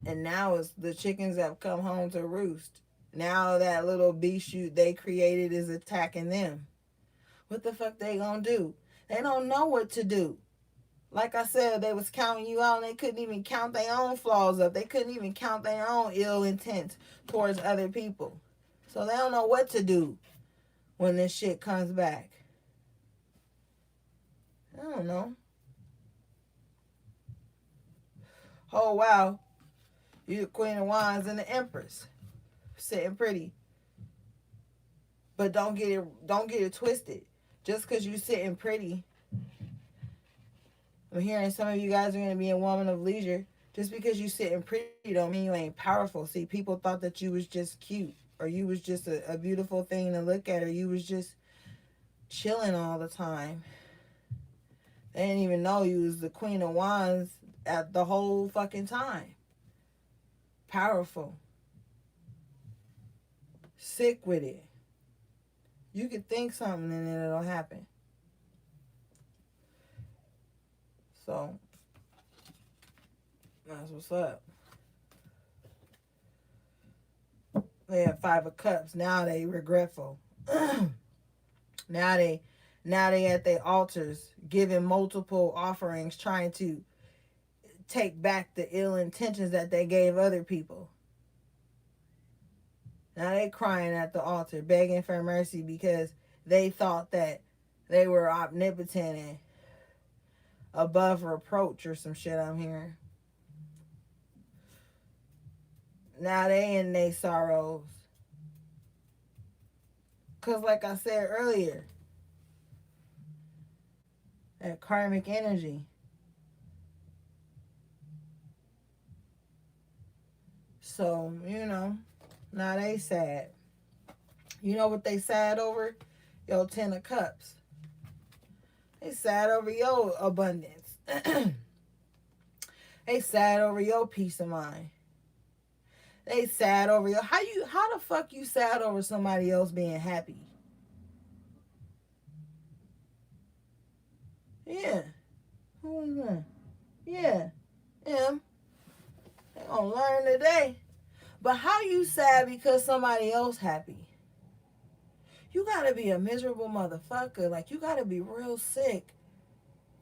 And now it's the chickens have come home to roost. Now that little beast they created is attacking them. What the fuck they gonna do? They don't know what to do. Like I said, they was counting you out and they couldn't even count their own flaws up. They couldn't even count their own ill intent towards other people. So they don't know what to do when this shit comes back. I don't know. Oh, wow. You the Queen of Wands and the Empress. Sitting pretty. But don't get it twisted. Just because you sitting pretty. I'm hearing some of you guys are going to be a woman of leisure. Just because you sitting pretty don't mean you ain't powerful. See, people thought that you was just cute. Or you was just a beautiful thing to look at. Or you was just chilling all the time. They didn't even know you was the Queen of Wands at the whole fucking time. Powerful. Sick with it. You could think something and then it'll happen. So, that's what's up. They have 5 of Cups. Now they regretful. Now they at their altars giving multiple offerings, trying to take back the ill intentions that they gave other people. Now they crying at the altar, begging for mercy because they thought that they were omnipotent and above reproach or some shit I'm hearing. Now they in their sorrows. Because like I said earlier, that karmic energy. So, now they sad. You know what they sad over? Your 10 of cups. They sad over your abundance. They sad over your peace of mind. They sad over your how the fuck you sad over somebody else being happy? Yeah. Who was that? Yeah. Him. They gonna learn today. But how you sad because somebody else happy? You gotta be a miserable motherfucker. Like, you gotta be real sick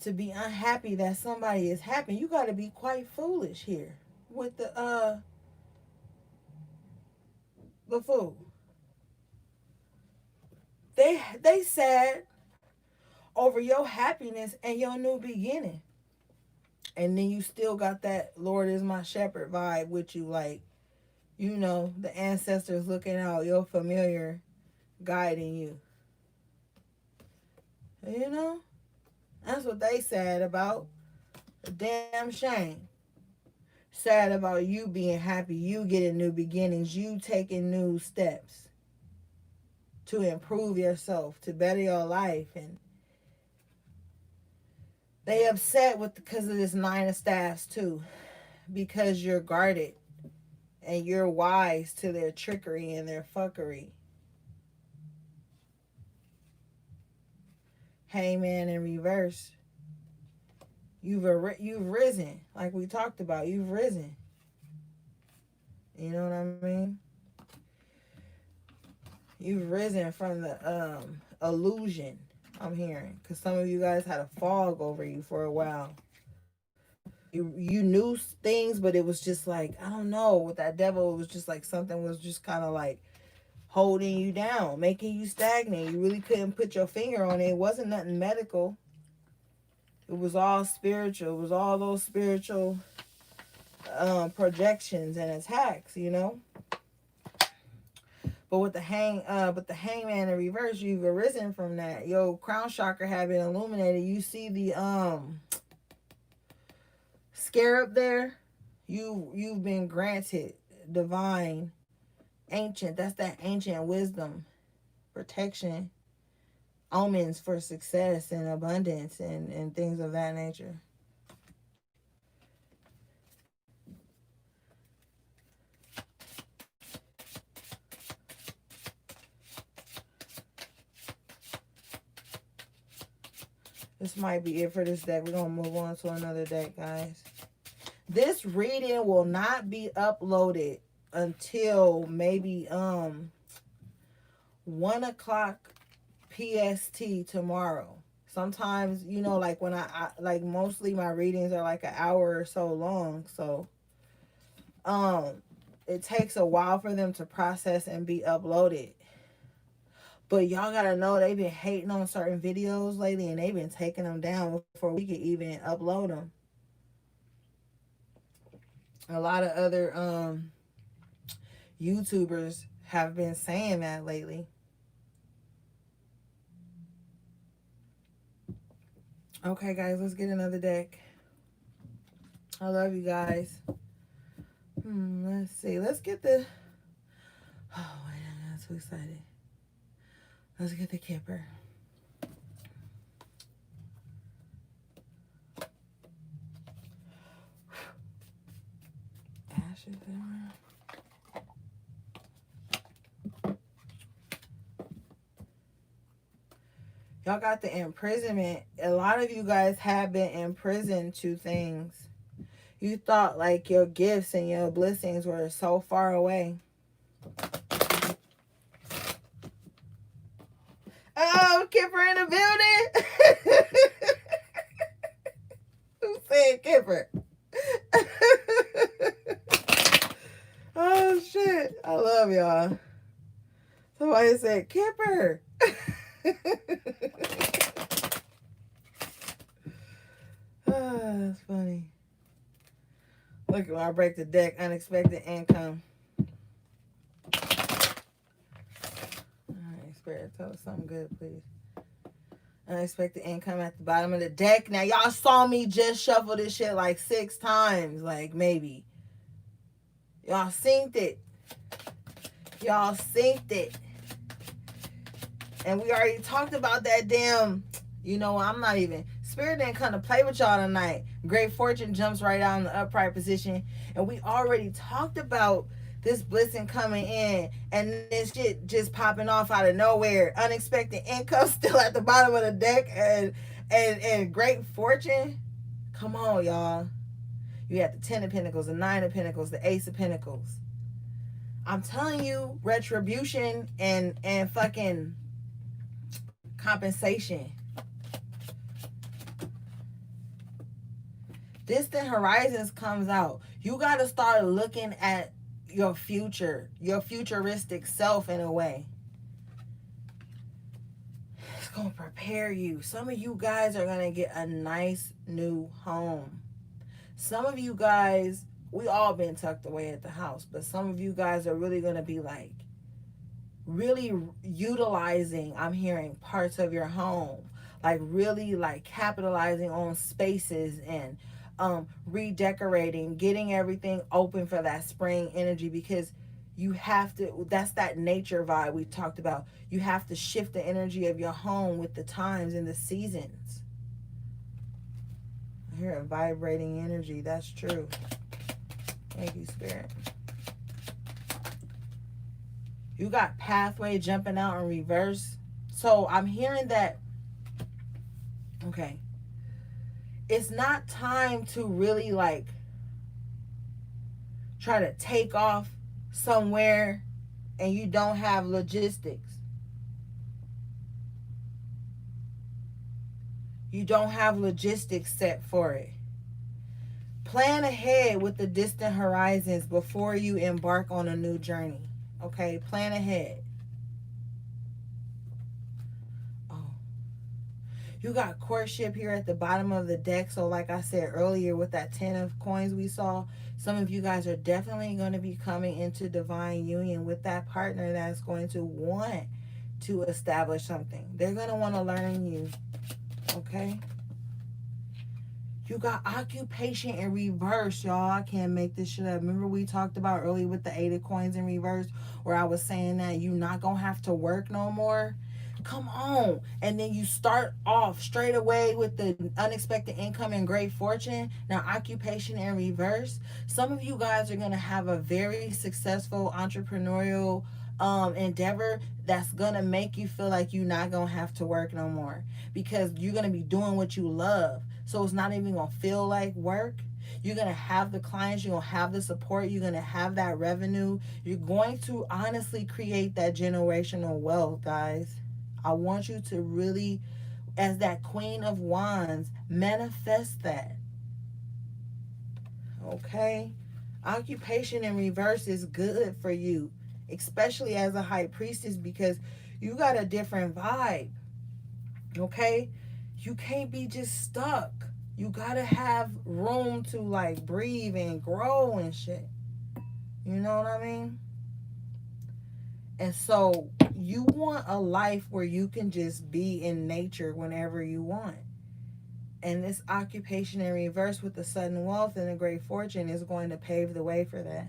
to be unhappy that somebody is happy. You gotta be quite foolish here with the fool. They sad over your happiness and your new beginning. And then you still got that Lord is my shepherd vibe with you, like, the ancestors looking out, your familiar guiding you. That's what they sad about. A damn shame. Sad about you being happy, you getting new beginnings, you taking new steps to improve yourself, to better your life. And they upset because of this 9 of staffs too, because you're guarded and you're wise to their trickery and their fuckery. Hangman in reverse. You've risen, like we talked about. You've risen. You know what I mean? You've risen from the illusion I'm hearing, because some of you guys had a fog over you for a while. You knew things, but it was just like, I don't know, with that devil, it was just like something was just kind of like holding you down, making you stagnant. You really couldn't put your finger on it. It wasn't nothing medical. It was all spiritual. It was all those spiritual projections and attacks, But with the hangman in reverse, you've arisen from that. Your crown chakra have been illuminated. You see the scarab there? You've been granted divine, ancient. That's that ancient wisdom, protection, omens for success and abundance and things of that nature. This might be it for this deck. We're going to move on to another deck, guys. This reading will not be uploaded until maybe 1 o'clock PST tomorrow. Sometimes, like when I like mostly my readings are like an hour or so long. So it takes a while for them to process and be uploaded. But y'all gotta know they've been hating on certain videos lately, and they've been taking them down before we could even upload them. A lot of other YouTubers have been saying that lately. Okay, guys, let's get another deck. I love you guys. Let's see. Let's get the... Oh, wait, I'm so excited. Let's get the Kipper. Ashes around. Y'all got the imprisonment. A lot of you guys have been imprisoned to things. You thought like your gifts and your blessings were so far away. Oh, Kipper in the building. Who said Kipper? Oh, shit. I love y'all. Somebody said Kipper. Look, when I break the deck, unexpected income. All right, Spirit, tell us something good, please. Unexpected income at the bottom of the deck. Now, y'all saw me just shuffle this shit like 6 times. Like, maybe. Y'all synced it. Y'all synced it. And we already talked about that damn, I'm not even, Spirit didn't come to play with y'all tonight. Great fortune jumps right out in the upright position. And we already talked about this blessing coming in and this shit just popping off out of nowhere. Unexpected income still at the bottom of the deck and great fortune. Come on, y'all. You had the 10 of Pentacles, the 9 of Pentacles, the Ace of Pentacles. I'm telling you, retribution and fucking compensation. Distant Horizons comes out. You got to start looking at your future, your futuristic self in a way. It's going to prepare you. Some of you guys are going to get a nice new home. Some of you guys, we all been tucked away at the house, but some of you guys are really going to be like, really utilizing, I'm hearing, parts of your home, like really like capitalizing on spaces and redecorating, getting everything open for that spring energy, because you have to, that's that nature vibe we talked about. You have to shift the energy of your home with the times and the seasons. I hear a vibrating energy. That's true. Thank you, Spirit. You got pathway jumping out in reverse. So I'm hearing that, okay, it's not time to really like try to take off somewhere and you don't have logistics. You don't have logistics set for it. Plan ahead with the distant horizons before you embark on a new journey. Okay, plan ahead. Oh, you got courtship here at the bottom of the deck. So like I said earlier with that 10 of coins we saw, some of you guys are definitely going to be coming into divine union with that partner that's going to want to establish something. They're going to want to learn you. Okay? You got occupation in reverse, y'all. I can't make this shit up. Remember we talked about earlier with the 8 of coins in reverse, where I was saying that you're not going to have to work no more? Come on. And then you start off straight away with the unexpected income and great fortune. Now, occupation in reverse. Some of you guys are going to have a very successful entrepreneurial endeavor that's going to make you feel like you're not going to have to work no more, because you're going to be doing what you love. So it's not even going to feel like work. You're going to have the clients. You're going to have the support. You're going to have that revenue. You're going to honestly create that generational wealth, guys. I want you to really, as that Queen of Wands, manifest that. Okay? Occupation in reverse is good for you, especially as a high priestess, because you got a different vibe. Okay? You can't be just stuck. You gotta have room to like breathe and grow and shit. You know what I mean? And so you want a life where you can just be in nature whenever you want. And this occupation in reverse with the sudden wealth and the great fortune is going to pave the way for that.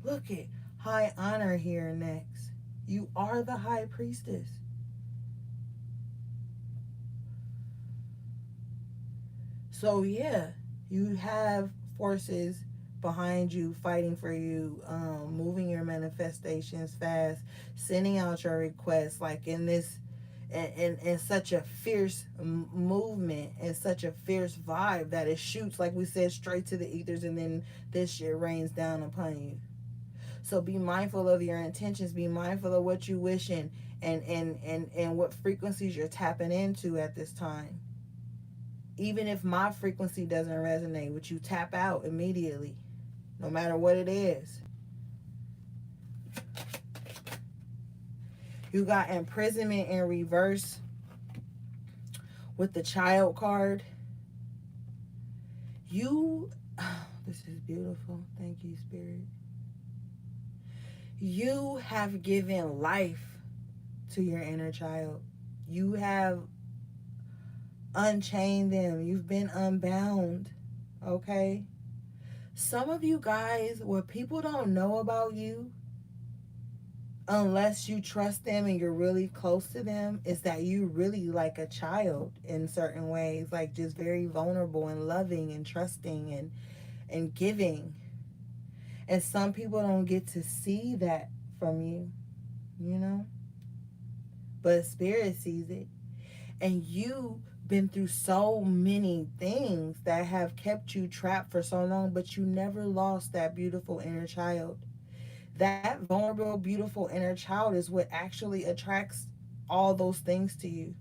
Look at high honor here next. You are the high priestess. So yeah, you have forces behind you fighting for you, moving your manifestations fast, sending out your requests like in this, in such a fierce movement and such a fierce vibe that it shoots, like we said, straight to the ethers, and then this shit rains down upon you. So be mindful of your intentions. Be mindful of what you wish and what frequencies you're tapping into at this time. Even if my frequency doesn't resonate with you, tap out immediately, no matter what it is. You got imprisonment in reverse with the child card. You, oh, this is beautiful. Thank you, Spirit. You have given life to your inner child. You have unchained them. You've been unbound. Okay? Some of you guys, what people don't know about you, unless you trust them and you're really close to them, is that you really like a child in certain ways, like just very vulnerable and loving and trusting and giving. And some people don't get to see that from you, you know? But Spirit sees it. And you've been through so many things that have kept you trapped for so long, but you never lost that beautiful inner child. That vulnerable, beautiful inner child is what actually attracts all those things to you.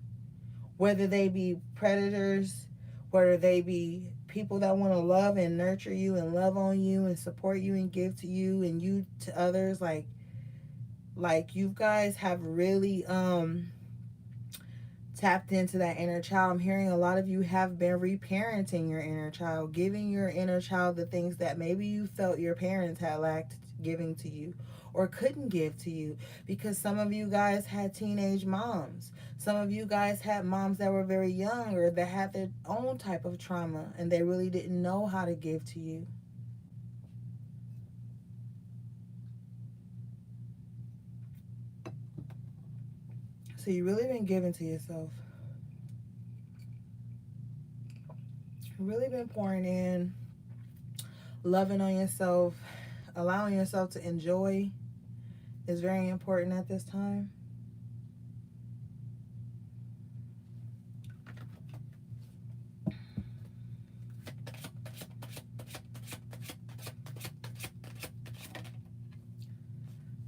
Whether they be predators, whether they be people that want to love and nurture you and love on you and support you and give to you and you to others, like you guys have really tapped into that inner child. I'm hearing a lot of you have been reparenting your inner child, giving your inner child the things that maybe you felt your parents had lacked giving to you or couldn't give to you, because some of you guys had teenage moms. Some of you guys had moms that were very young or that had their own type of trauma and they really didn't know how to give to you. So you really been giving to yourself. Really been pouring in, loving on yourself, allowing yourself to enjoy is very important at this time.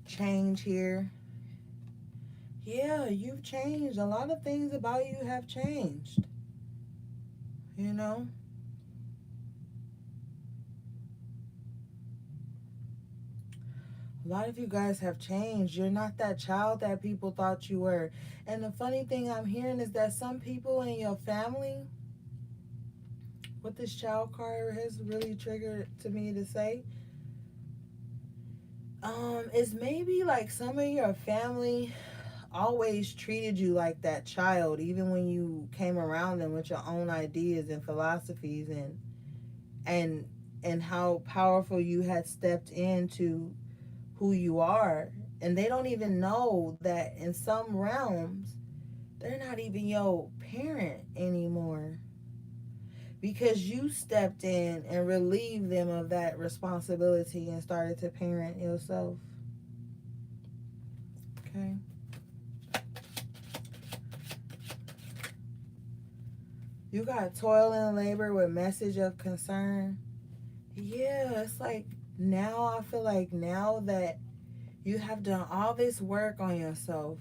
Change here. Yeah, you've changed. A lot of things about you have changed. You know? A lot of you guys have changed. You're not that child that people thought you were. And the funny thing I'm hearing is that some people in your family, what this child card has really triggered to me to say, is maybe like some of your family always treated you like that child, even when you came around them with your own ideas and philosophies and and how powerful you had stepped into who you are. And they don't even know that in some realms they're not even your parent anymore, because you stepped in and relieved them of that responsibility and started to parent yourself. Okay. You got toil and labor with message of concern. Yeah, it's like now I feel like now that you have done all this work on yourself,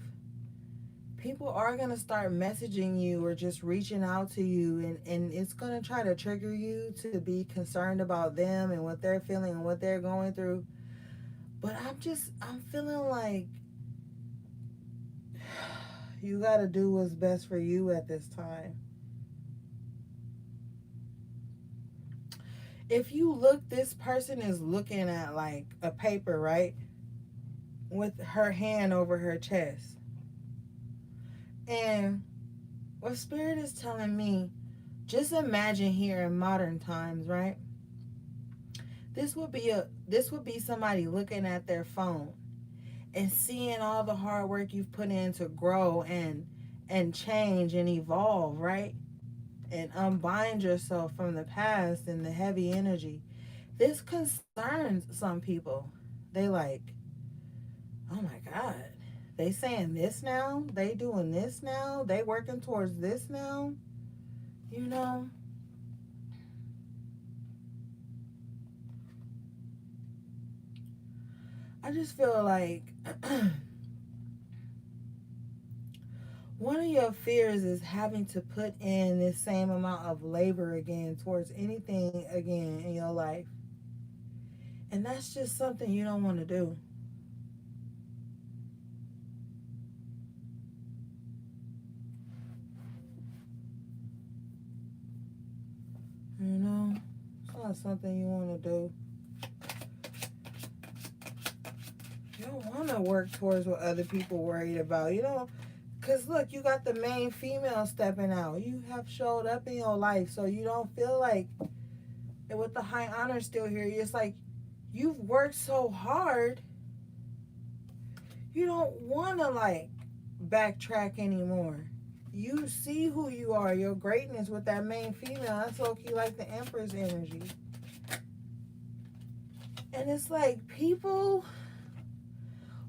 people are going to start messaging you or just reaching out to you, and it's going to try to trigger you to be concerned about them and what they're feeling and what they're going through. But I'm feeling like you got to do what's best for you at this time. If you look, this person is looking at like a paper, right? With her hand over her chest. And what Spirit is telling me, just imagine here in modern times, right? This would be somebody looking at their phone and seeing all the hard work you've put in to grow and change and evolve, right? And unbind yourself from the past and the heavy energy. This concerns some people. They like, oh my God, they saying this now? They doing this now? They working towards this now? You know? I just feel like one of your fears is having to put in this same amount of labor again towards anything again in your life. And that's just something you don't want to do. You know? not something you want to do. You don't want to work towards what other people worried about. You don't, because look, you got the main female stepping out. You have showed up in your life, so you don't feel like, and with the high honor still here, it's like you've worked so hard, you don't want to like backtrack anymore. You see who you are, your greatness with that main female. That's low-key like the Empress energy. And it's like people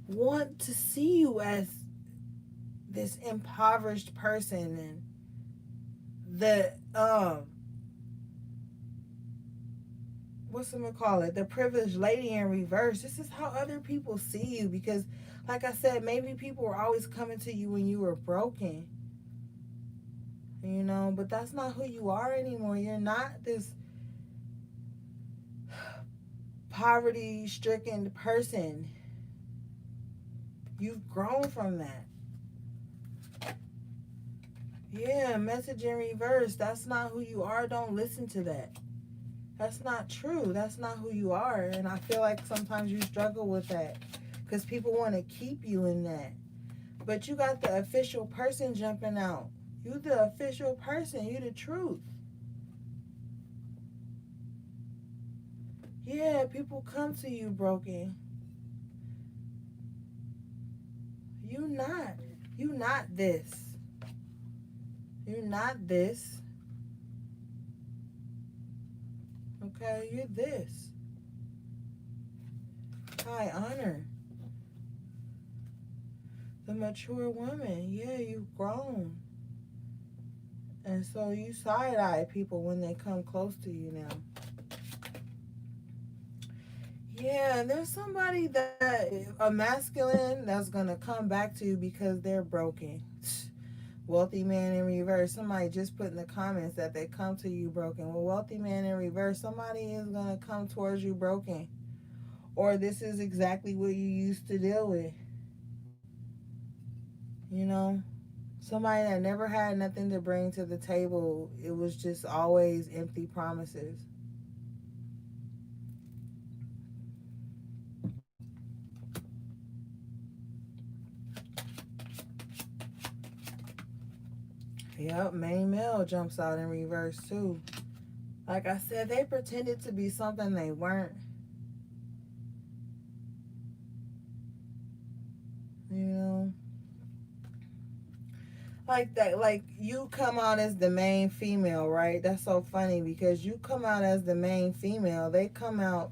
want to see you as this impoverished person, and the the privileged lady in reverse. This is how other people see you, because like I said, maybe people were always coming to you when you were broken, you know, but that's not who you are anymore. You're not this poverty stricken person. You've grown from that. Yeah, message in reverse. That's not who you are. Don't listen to that. That's not true. That's not who you are. And I feel like sometimes you struggle with that because people want to keep you in that. But you got the official person jumping out. You the official person. You the truth. Yeah, people come to you broken. You not. You not this. You're not this. Okay, you're this. High honor. The mature woman. Yeah, you've grown. And so you side-eye people when they come close to you now. Yeah, there's somebody that, a masculine, that's going to come back to you because they're broken. Wealthy man in reverse. Somebody just put in the comments that they come to you broken. Well, wealthy man in reverse, somebody is going to come towards you broken. Or this is exactly what you used to deal with. You know? Somebody that never had nothing to bring to the table. It was just always empty promises. Yep, main male jumps out in reverse too. Like I said, they pretended to be something they weren't. You know? Like that, like you come out as the main female, right? That's so funny because you come out as the main female. They come out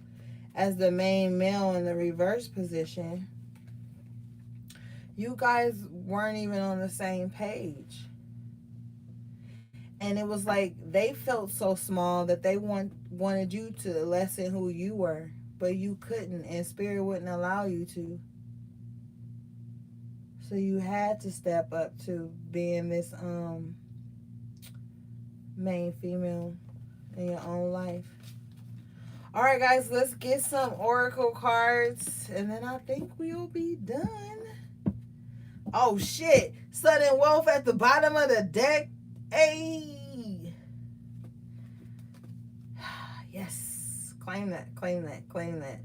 as the main male in the reverse position. You guys weren't even on the same page. And it was like they felt so small that they wanted you to lessen who you were, but you couldn't, and spirit wouldn't allow you to. So you had to step up to being this main female in your own life. All right, guys, let's get some oracle cards, and then I think we'll be done. Oh shit! Sudden wealth at the bottom of the deck. Hey, yes, claim that, claim that, claim that.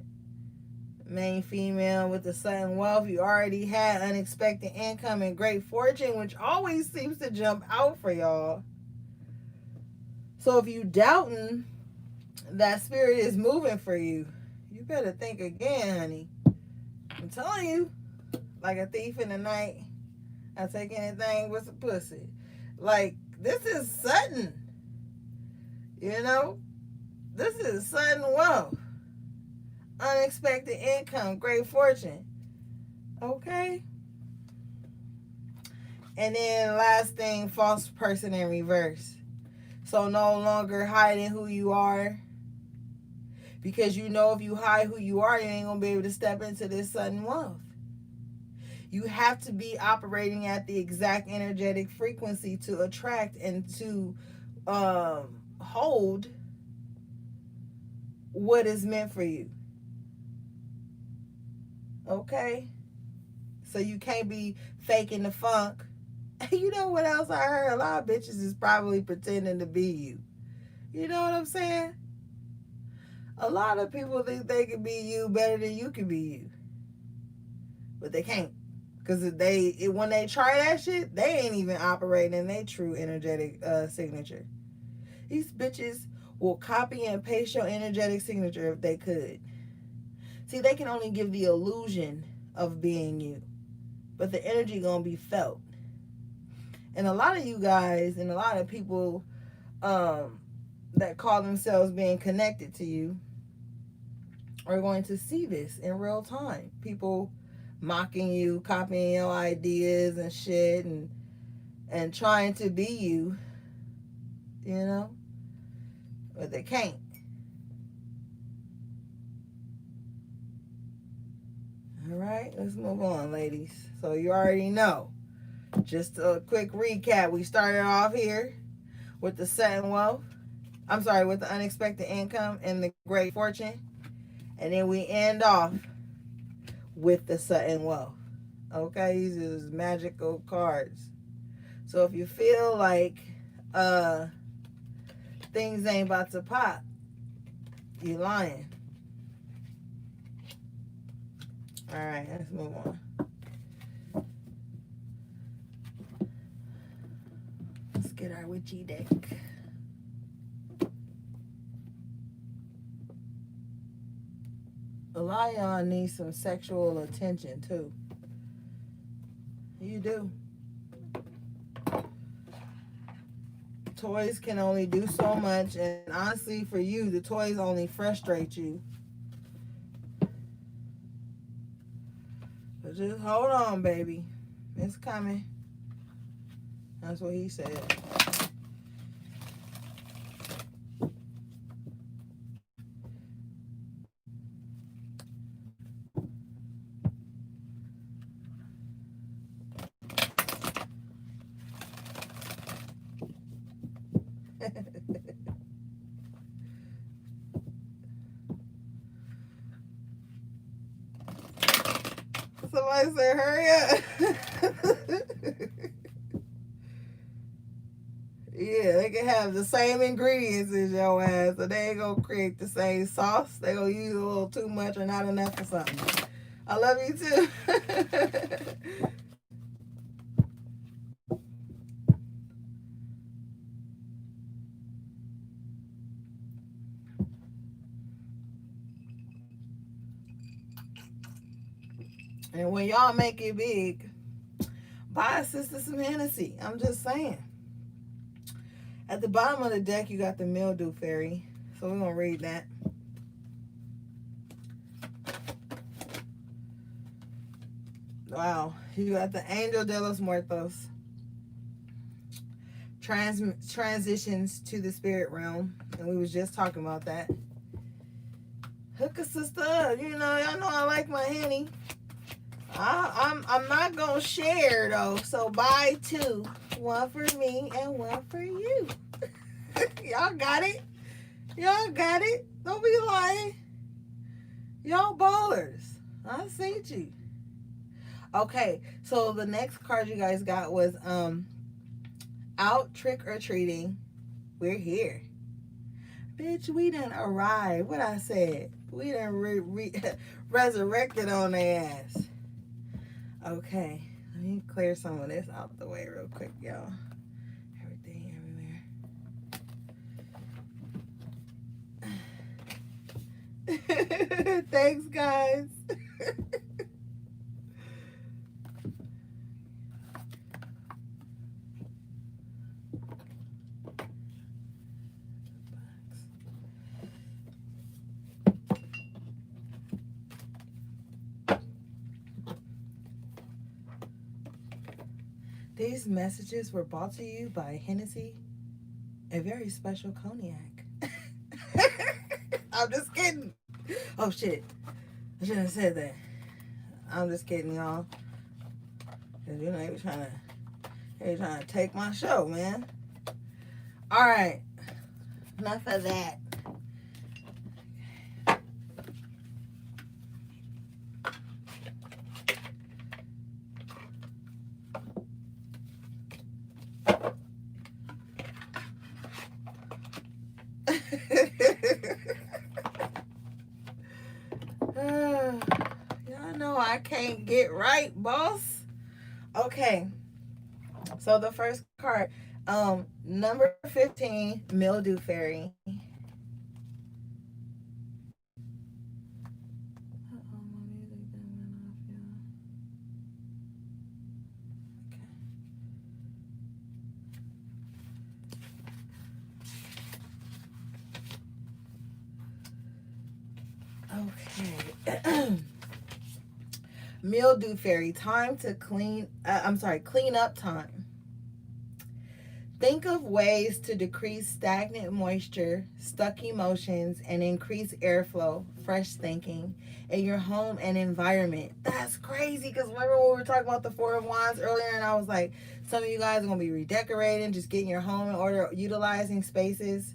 Main female with the sudden wealth. You already had unexpected income and great fortune, which always seems to jump out for y'all. So if you doubting that spirit is moving for you, you better think again, honey. I'm telling you, like a thief in the night, I take anything with a pussy. Like, this is sudden. You know? This is sudden wealth. Unexpected income, great fortune. Okay? And then last thing, false person in reverse. So no longer hiding who you are. Because you know if you hide who you are, you ain't going to be able to step into this sudden wealth. You have to be operating at the exact energetic frequency to attract and to hold what is meant for you. Okay? So you can't be faking the funk. You know what else I heard? A lot of bitches is probably pretending to be you. You know what I'm saying? A lot of people think they can be you better than you can be you, but they can't. Because when they try that shit, they ain't even operating in their true energetic signature. These bitches will copy and paste your energetic signature if they could. See, they can only give the illusion of being you, but the energy gonna be felt. And a lot of you guys and a lot of people that call themselves being connected to you are going to see this in real time. People mocking you, copying your ideas and shit, and trying to be you, you know, but they can't. All right, let's move on, ladies. So you already know. Just a quick recap. We started off here with the sudden wealth. I'm sorry, with the unexpected income and the great fortune. And then we end off with the sudden wealth. Okay, these are magical cards. So if you feel like things ain't about to pop, you lying. All right, let's move on. Let's get our witchy deck. A lot of y'all need some sexual attention too. You do. Toys can only do so much, and honestly, for you, the toys only frustrate you. But just hold on, baby. It's coming. That's what he said. Somebody said, hurry up. Yeah, they can have the same ingredients as your ass, so they ain't gonna create the same sauce. They gonna use a little too much or not enough for something. I love you too. And when y'all make it big, buy a sister some Hennessy. I'm just saying. At the bottom of the deck, you got the mildew fairy. So we're going to read that. Wow. You got the Angel de los Muertos. Transitions to the spirit realm. And we was just talking about that. Hook a sister up. You know, y'all know I like my Henny. I'm not going to share, though. So buy two. One for me and one for you. Y'all got it. Y'all got it. Don't be lying. Y'all ballers. I seen you. Okay, so the next card you guys got was out trick or treating. We're here. Bitch, we done arrived. What I said. We done resurrected on their ass. Okay, let me clear some of this out the way real quick, y'all. Everything, everywhere. Thanks, guys. These messages were brought to you by Hennessy, a very special cognac. I'm just kidding. Oh shit, I shouldn't have said that. I'm just kidding, y'all. Cause you know they were trying to take my show, man. All right, enough of that. can't get right, boss. Okay, so the first card, number 15, Mildew Fairy. Okay. Mildew Fairy, time to clean up time. Think of ways to decrease stagnant moisture, stuck emotions, and increase airflow, fresh thinking in your home and environment. That's crazy because remember when we were talking about the Four of Wands earlier, and I was like, some of you guys are going to be redecorating, just getting your home in order, utilizing spaces.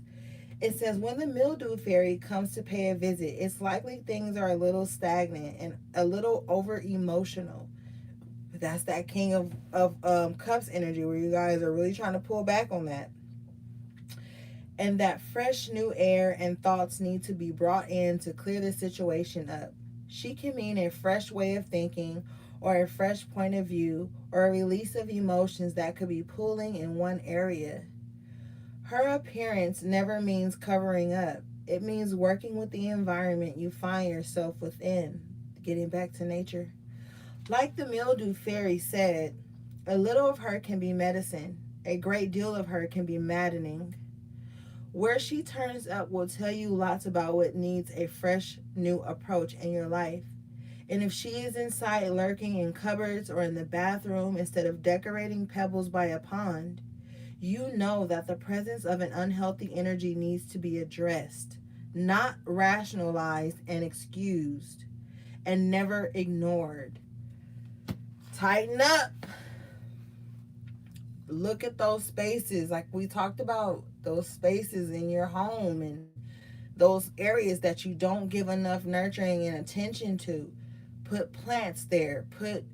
It says, when the mildew fairy comes to pay a visit, it's likely things are a little stagnant and a little over emotional. That's that king of cups energy where you guys are really trying to pull back on that. And that fresh new air and thoughts need to be brought in to clear the situation up. She can mean a fresh way of thinking or a fresh point of view or a release of emotions that could be pulling in one area. Her appearance never means covering up. It means working with the environment you find yourself within. Getting back to nature. Like the mildew fairy said, a little of her can be medicine. A great deal of her can be maddening. Where she turns up will tell you lots about what needs a fresh, new approach in your life. And if she is inside lurking in cupboards or in the bathroom instead of decorating pebbles by a pond, you know that the presence of an unhealthy energy needs to be addressed, not rationalized and excused, and never ignored. Tighten up. Look at those spaces, like we talked about, those spaces in your home and those areas that you don't give enough nurturing and attention to. Put plants there. Put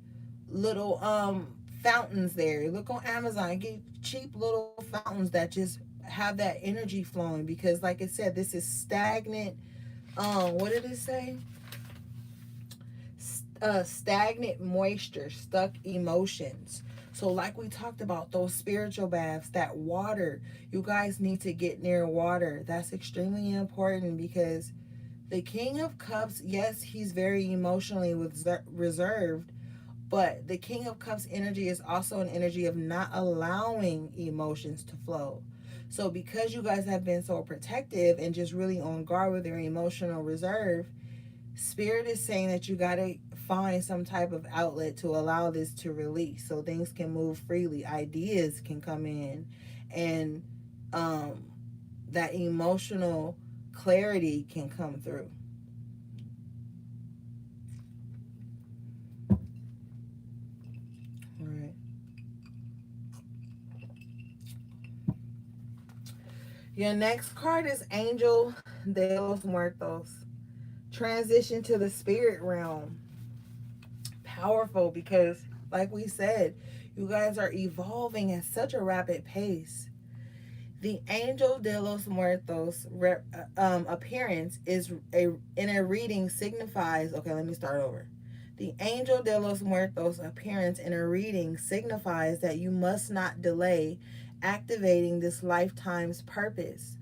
little fountains there. Look on Amazon, get cheap little fountains that just have that energy flowing, because like I said, this is stagnant. What did it say? Stagnant moisture, stuck emotions. So like we talked about, those spiritual baths, that water, you guys need to get near water. That's extremely important, because the King of Cups, yes, he's very emotionally reserved, but the King of Cups energy is also an energy of not allowing emotions to flow. So because you guys have been so protective and just really on guard with your emotional reserve, Spirit is saying that you got to find some type of outlet to allow this to release so things can move freely. Ideas can come in, and that emotional clarity can come through. All right. Your next card is Angel de los Muertos. Transition to the spirit realm. Powerful, because like we said, you guys are evolving at such a rapid pace. The Angel de los Muertos appearance is in a reading signifies, okay, let me start over. The Angel de los Muertos appearance in a reading signifies that you must not delay activating this lifetime's purpose.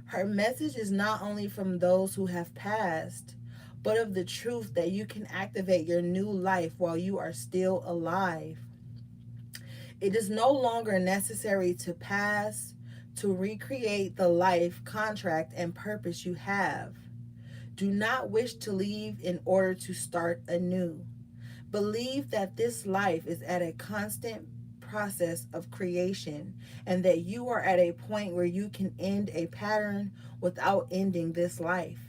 Her message is not only from those who have passed, but of the truth that you can activate your new life while you are still alive. It is no longer necessary to pass to recreate the life, contract, and purpose you have. Do not wish to leave in order to start anew. Believe that this life is at a constant process of creation, and that you are at a point where you can end a pattern without ending this life.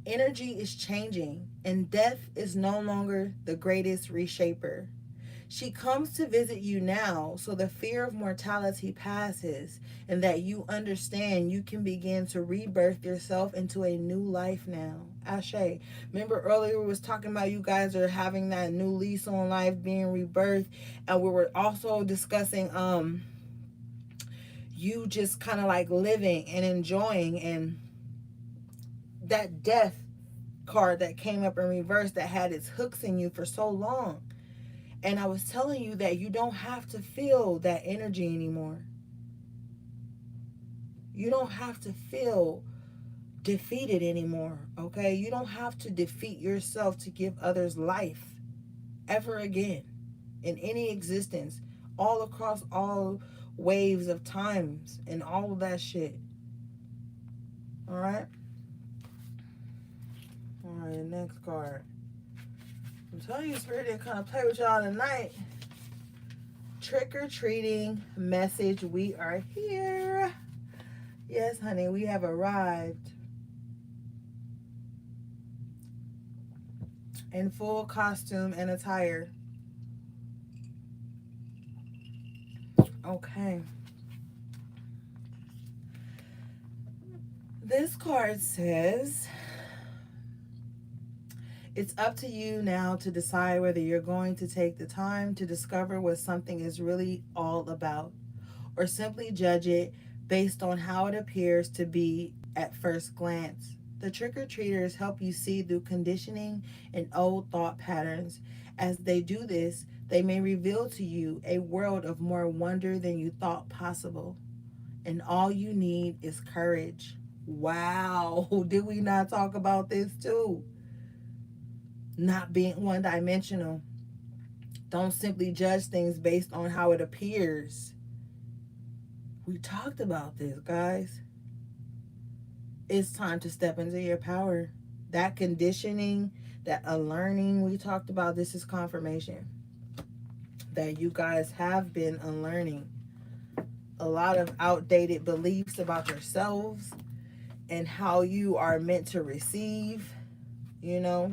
Energy is changing, and death is no longer the greatest reshaper. She comes to visit you now so the fear of mortality passes, and that you understand you can begin to rebirth yourself into a new life now. Ashe. Remember earlier we was talking about you guys are having that new lease on life, being rebirthed, and we were also discussing you just kind of like living and enjoying, and that death card that came up in reverse that had its hooks in you for so long. And I was telling you that you don't have to feel that energy anymore. You don't have to feel defeated anymore, okay? You don't have to defeat yourself to give others life ever again in any existence, all across all waves of times and all of that shit. All right? All right, next card. I'm telling you, Spirit didn't kind of play with y'all tonight. Trick-or-treating message. We are here. Yes, honey, we have arrived. In full costume and attire. Okay. This card says, it's up to you now to decide whether you're going to take the time to discover what something is really all about, or simply judge it based on how it appears to be at first glance. The trick-or-treaters help you see through conditioning and old thought patterns. As they do this, they may reveal to you a world of more wonder than you thought possible. And all you need is courage. Wow, did we not talk about this too? Not being one-dimensional. Don't simply judge things based on how it appears. We talked about this, guys. It's time to step into your power. That conditioning, that unlearning we talked about, this is confirmation that you guys have been unlearning a lot of outdated beliefs about yourselves and how you are meant to receive, you know.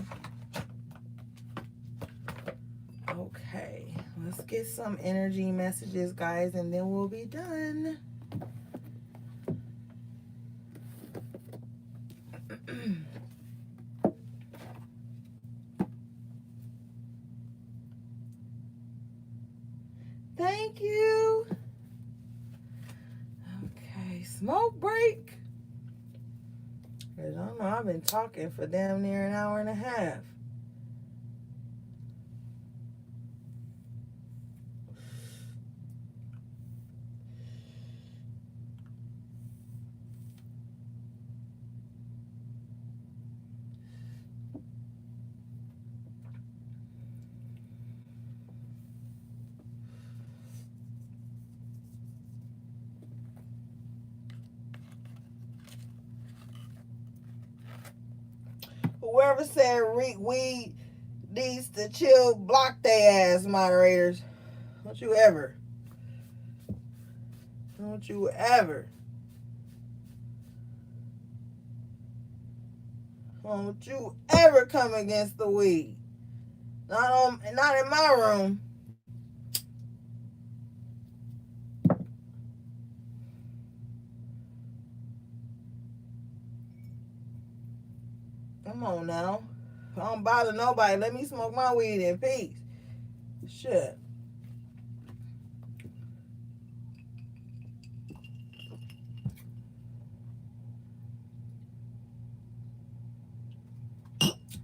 Okay, let's get some energy messages, guys, and then we'll be done. Thank you. Okay, smoke break. Because I know I've been talking for damn near an hour and a half. Whoever said weed needs to chill, block their ass, moderators. Don't you ever come against the weed. Not in my room. Come on now. I don't bother nobody. Let me smoke my weed in peace. Shit.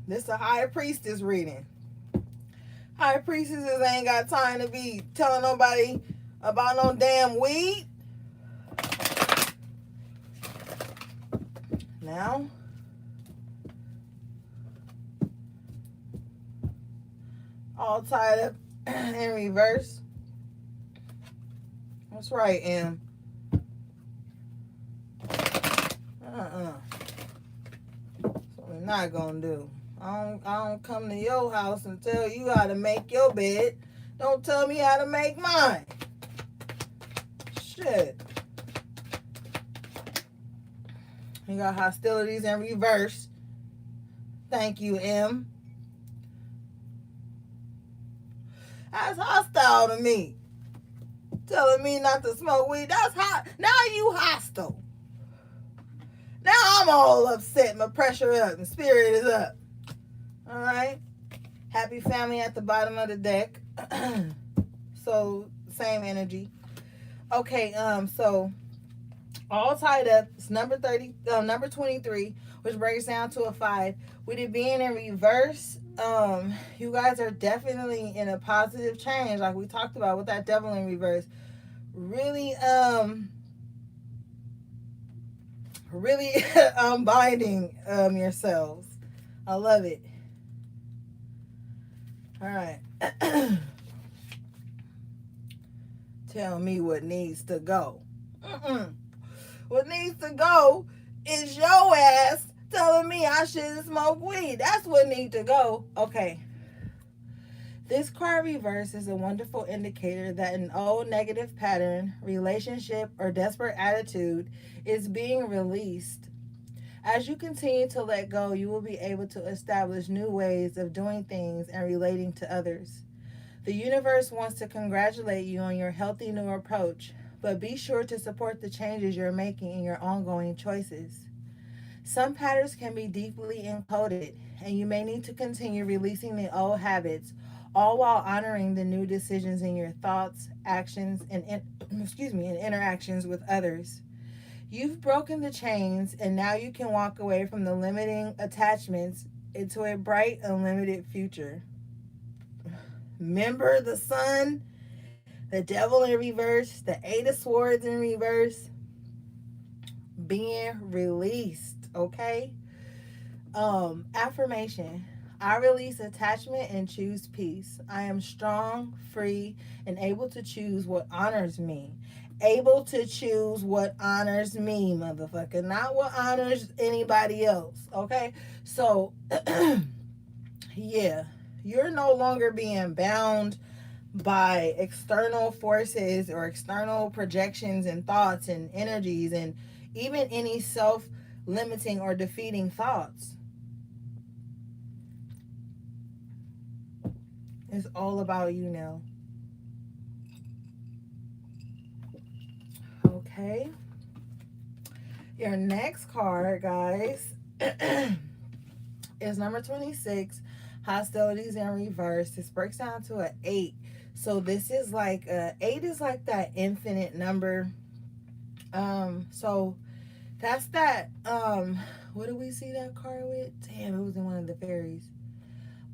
This is a high priestess reading. High priestesses ain't got time to be telling nobody about no damn weed. Now, all tied up in reverse. That's right, Em. That's what we're not gonna do. I don't come to your house and tell you how to make your bed. Don't tell me how to make mine. Shit. You got hostilities in reverse. Thank you, Em. That's hostile to me. Telling me not to smoke weed. That's hot. Now you hostile. Now I'm all upset. My pressure up. My spirit is up. All right. Happy family at the bottom of the deck. So same energy. Okay. So all tied up. It's number 23. which breaks down to a 5. With it being in reverse, you guys are definitely in a positive change, like we talked about with that devil in reverse. Really, really binding yourselves. I love it. All right. Tell me what needs to go. What needs to go is your ass telling me I shouldn't smoke weed. That's what needs to go. Okay. This card reverse is a wonderful indicator that an old negative pattern, relationship, or desperate attitude is being released. As you continue to let go, you will be able to establish new ways of doing things and relating to others. The universe wants to congratulate you on your healthy new approach, but be sure to support the changes you're making in your ongoing choices. Some patterns can be deeply encoded, and you may need to continue releasing the old habits, all while honoring the new decisions in your thoughts, actions, and and interactions with others. You've broken the chains, and now you can walk away from the limiting attachments into a bright, unlimited future. Remember the sun, the devil in reverse, the 8 of Swords in reverse, being released, okay? Affirmation. I release attachment and choose peace. I am strong, free, and able to choose what honors me. Able to choose what honors me, motherfucker, not what honors anybody else, okay? So, yeah, you're no longer being bound by external forces or external projections and thoughts and energies and even any self limiting or defeating thoughts. It's all about you now. Okay. Your next card, guys, is number 26, hostilities in reverse. This breaks down to an 8. So this is like 8 is like that infinite number. So that's that. What do we see that card with? Damn, it was in one of the fairies.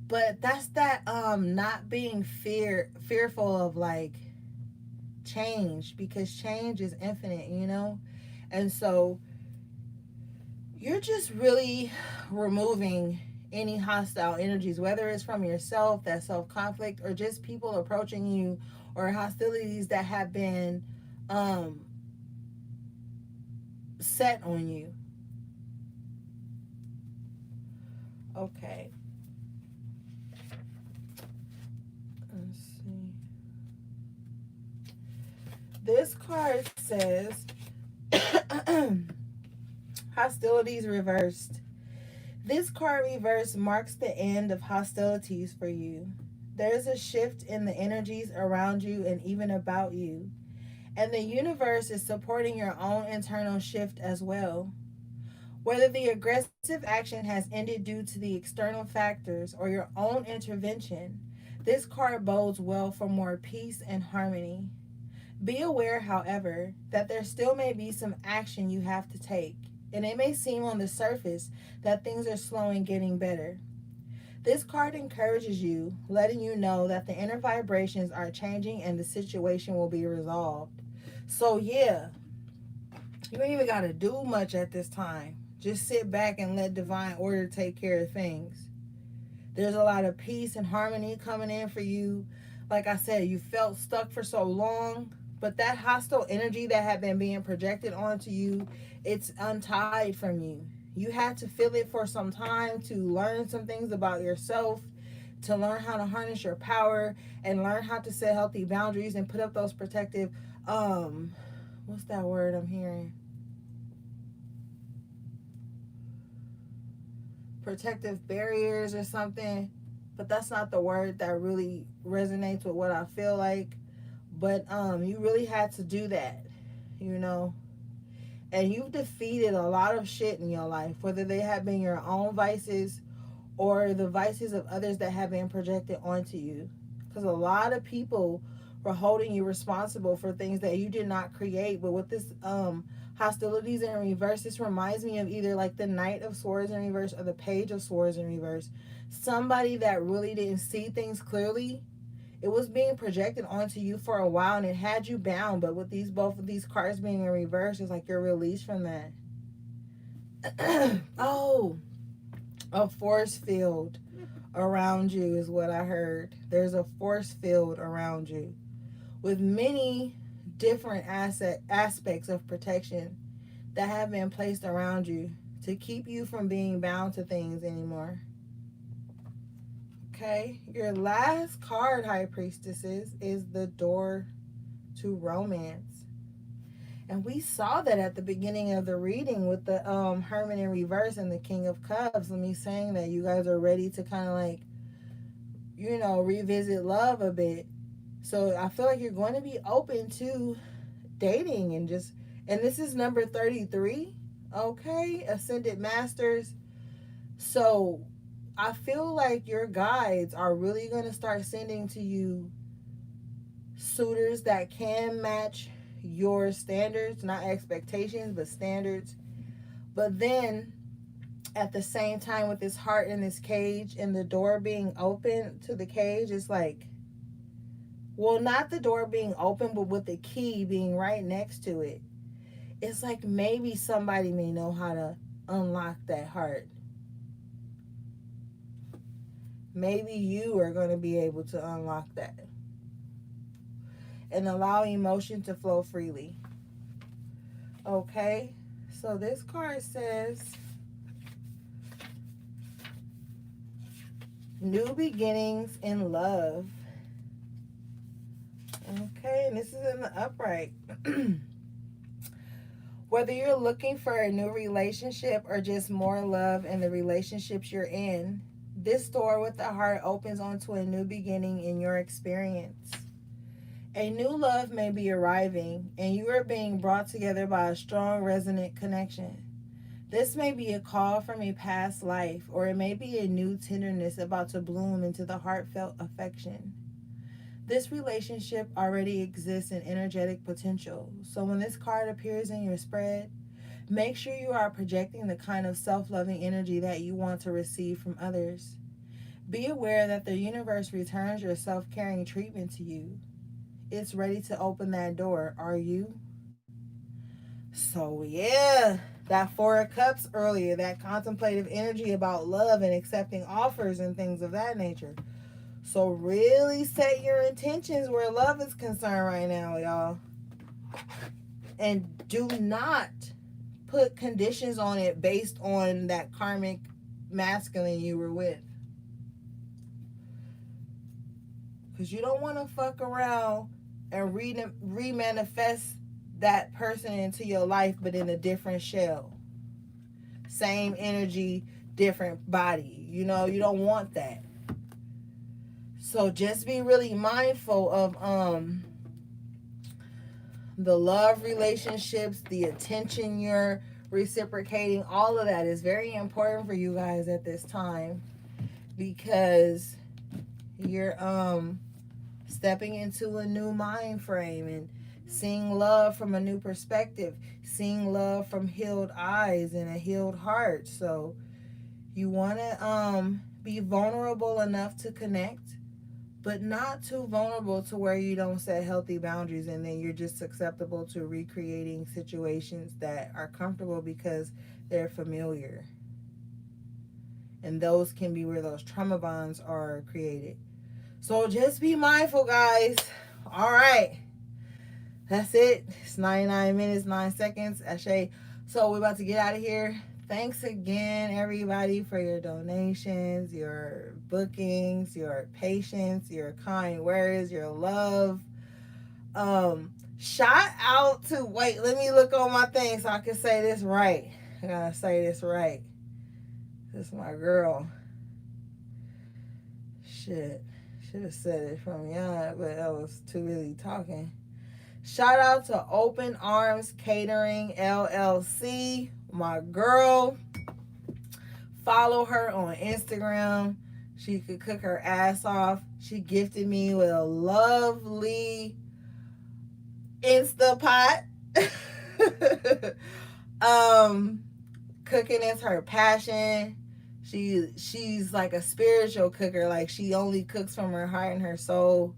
But that's that not being fearful of like change, because change is infinite, you know? And so you're just really removing any hostile energies, whether it's from yourself, that self conflict, or just people approaching you, or hostilities that have been set on you. Okay. Let's see. This card says hostilities reversed. This card reverse marks the end of hostilities for you. There's a shift in the energies around you and even about you. And the universe is supporting your own internal shift as well. Whether the aggressive action has ended due to the external factors or your own intervention, this card bodes well for more peace and harmony. Be aware, however, that there still may be some action you have to take, and it may seem on the surface that things are slowing getting better. This card encourages you, letting you know that the inner vibrations are changing and the situation will be resolved. So yeah, you ain't even got to do much at this time. Just sit back and let divine order take care of things. There's a lot of peace and harmony coming in for you. Like I said, you felt stuck for so long, but that hostile energy that had been being projected onto you, it's untied from you. You had to feel it for some time to learn some things about yourself, to learn how to harness your power, and learn how to set healthy boundaries and put up those protective, what's that word I'm hearing? Protective barriers or something, but that's not the word that really resonates with what I feel like. But you really had to do that, you know. And you've defeated a lot of shit in your life, whether they have been your own vices or the vices of others that have been projected onto you. Because a lot of people were holding you responsible for things that you did not create. But with this Hostilities in reverse. This reminds me of either like the Knight of Swords in reverse or the Page of Swords in reverse. Somebody that really didn't see things clearly. It was being projected onto you for a while and it had you bound, but with these both of these cards being in reverse, it's like you're released from that. Oh, a force field around you is what I heard. There's a force field around you with many different aspects of protection that have been placed around you to keep you from being bound to things anymore. Okay, your last card, High Priestesses, is the door to romance. And we saw that at the beginning of the reading with the Hermit in reverse and the King of Cups. And me saying that you guys are ready to kind of like, you know, revisit love a bit. So I feel like you're going to be open to dating and just, and this is number 33. Okay, Ascended Masters. So I feel like your guides are really going to start sending to you suitors that can match your standards, not expectations, but standards. But then at the same time, with this heart in this cage and the door being open to the cage, it's like, well, not the door being open, but with the key being right next to it. It's like maybe somebody may know how to unlock that heart. Maybe you are going to be able to unlock that and allow emotion to flow freely. Okay, so this card says new beginnings in love. Okay, and this is in the upright. Whether you're looking for a new relationship or just more love in the relationships you're in, this door with the heart opens onto a new beginning in your experience. A new love may be arriving, and you are being brought together by a strong, resonant connection. This may be a call from a past life, or it may be a new tenderness about to bloom into the heartfelt affection. This relationship already exists in energetic potential, so when this card appears in your spread, make sure you are projecting the kind of self-loving energy that you want to receive from others. Be aware that the universe returns your self-caring treatment to you. It's ready to open that door. Are you? So yeah, that Four of Cups earlier, that contemplative energy about love and accepting offers and things of that nature. So really set your intentions where love is concerned right now, y'all. And do not put conditions on it based on that karmic masculine you were with. Because you don't want to fuck around and re-manifest that person into your life, but in a different shell. Same energy, different body. You know, you don't want that. So just be really mindful of the love relationships, the attention you're reciprocating. All of that is very important for you guys at this time, because you're stepping into a new mind frame and seeing love from a new perspective, seeing love from healed eyes and a healed heart. So you want to be vulnerable enough to connect, but not too vulnerable to where you don't set healthy boundaries and then you're just susceptible to recreating situations that are comfortable because they're familiar. And those can be where those trauma bonds are created. So just be mindful, guys. All right. That's it. It's 99 minutes, 9 seconds. Ashe. So we're about to get out of here. Thanks again, everybody, for your donations, your bookings, your patience, your kind words, your love. Shout out to, wait, let me look on my thing so I can say this right. I gotta say this right. This is my girl. Shit. Should have said it from young, but I was too busy talking. Shout out to Open Arms Catering LLC, my girl. Follow her on Instagram. She could cook her ass off. She gifted me with a lovely Instapot. Cooking is her passion. She's like a spiritual cooker. Like she only cooks from her heart and her soul.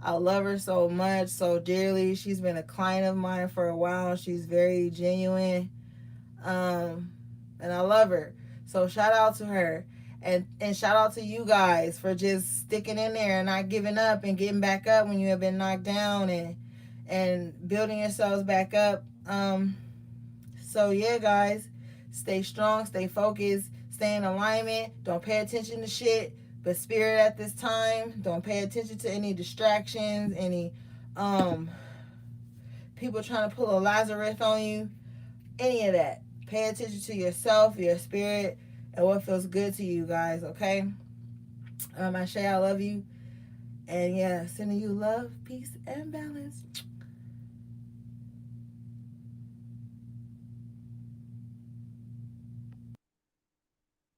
I love her so much, so dearly. She's been a client of mine for a while. She's very genuine. And I love her. So shout out to her. And shout out to you guys for just sticking in there and not giving up and getting back up when you have been knocked down and building yourselves back up. So yeah, guys, stay strong, stay focused, stay in alignment. Don't pay attention to shit but spirit at this time. Don't pay attention to any distractions, any people trying to pull a Lazarus on you, any of that. Pay attention to yourself, your spirit, and what feels good to you guys, okay? Ashe, I love you. And yeah, sending you love, peace, and balance.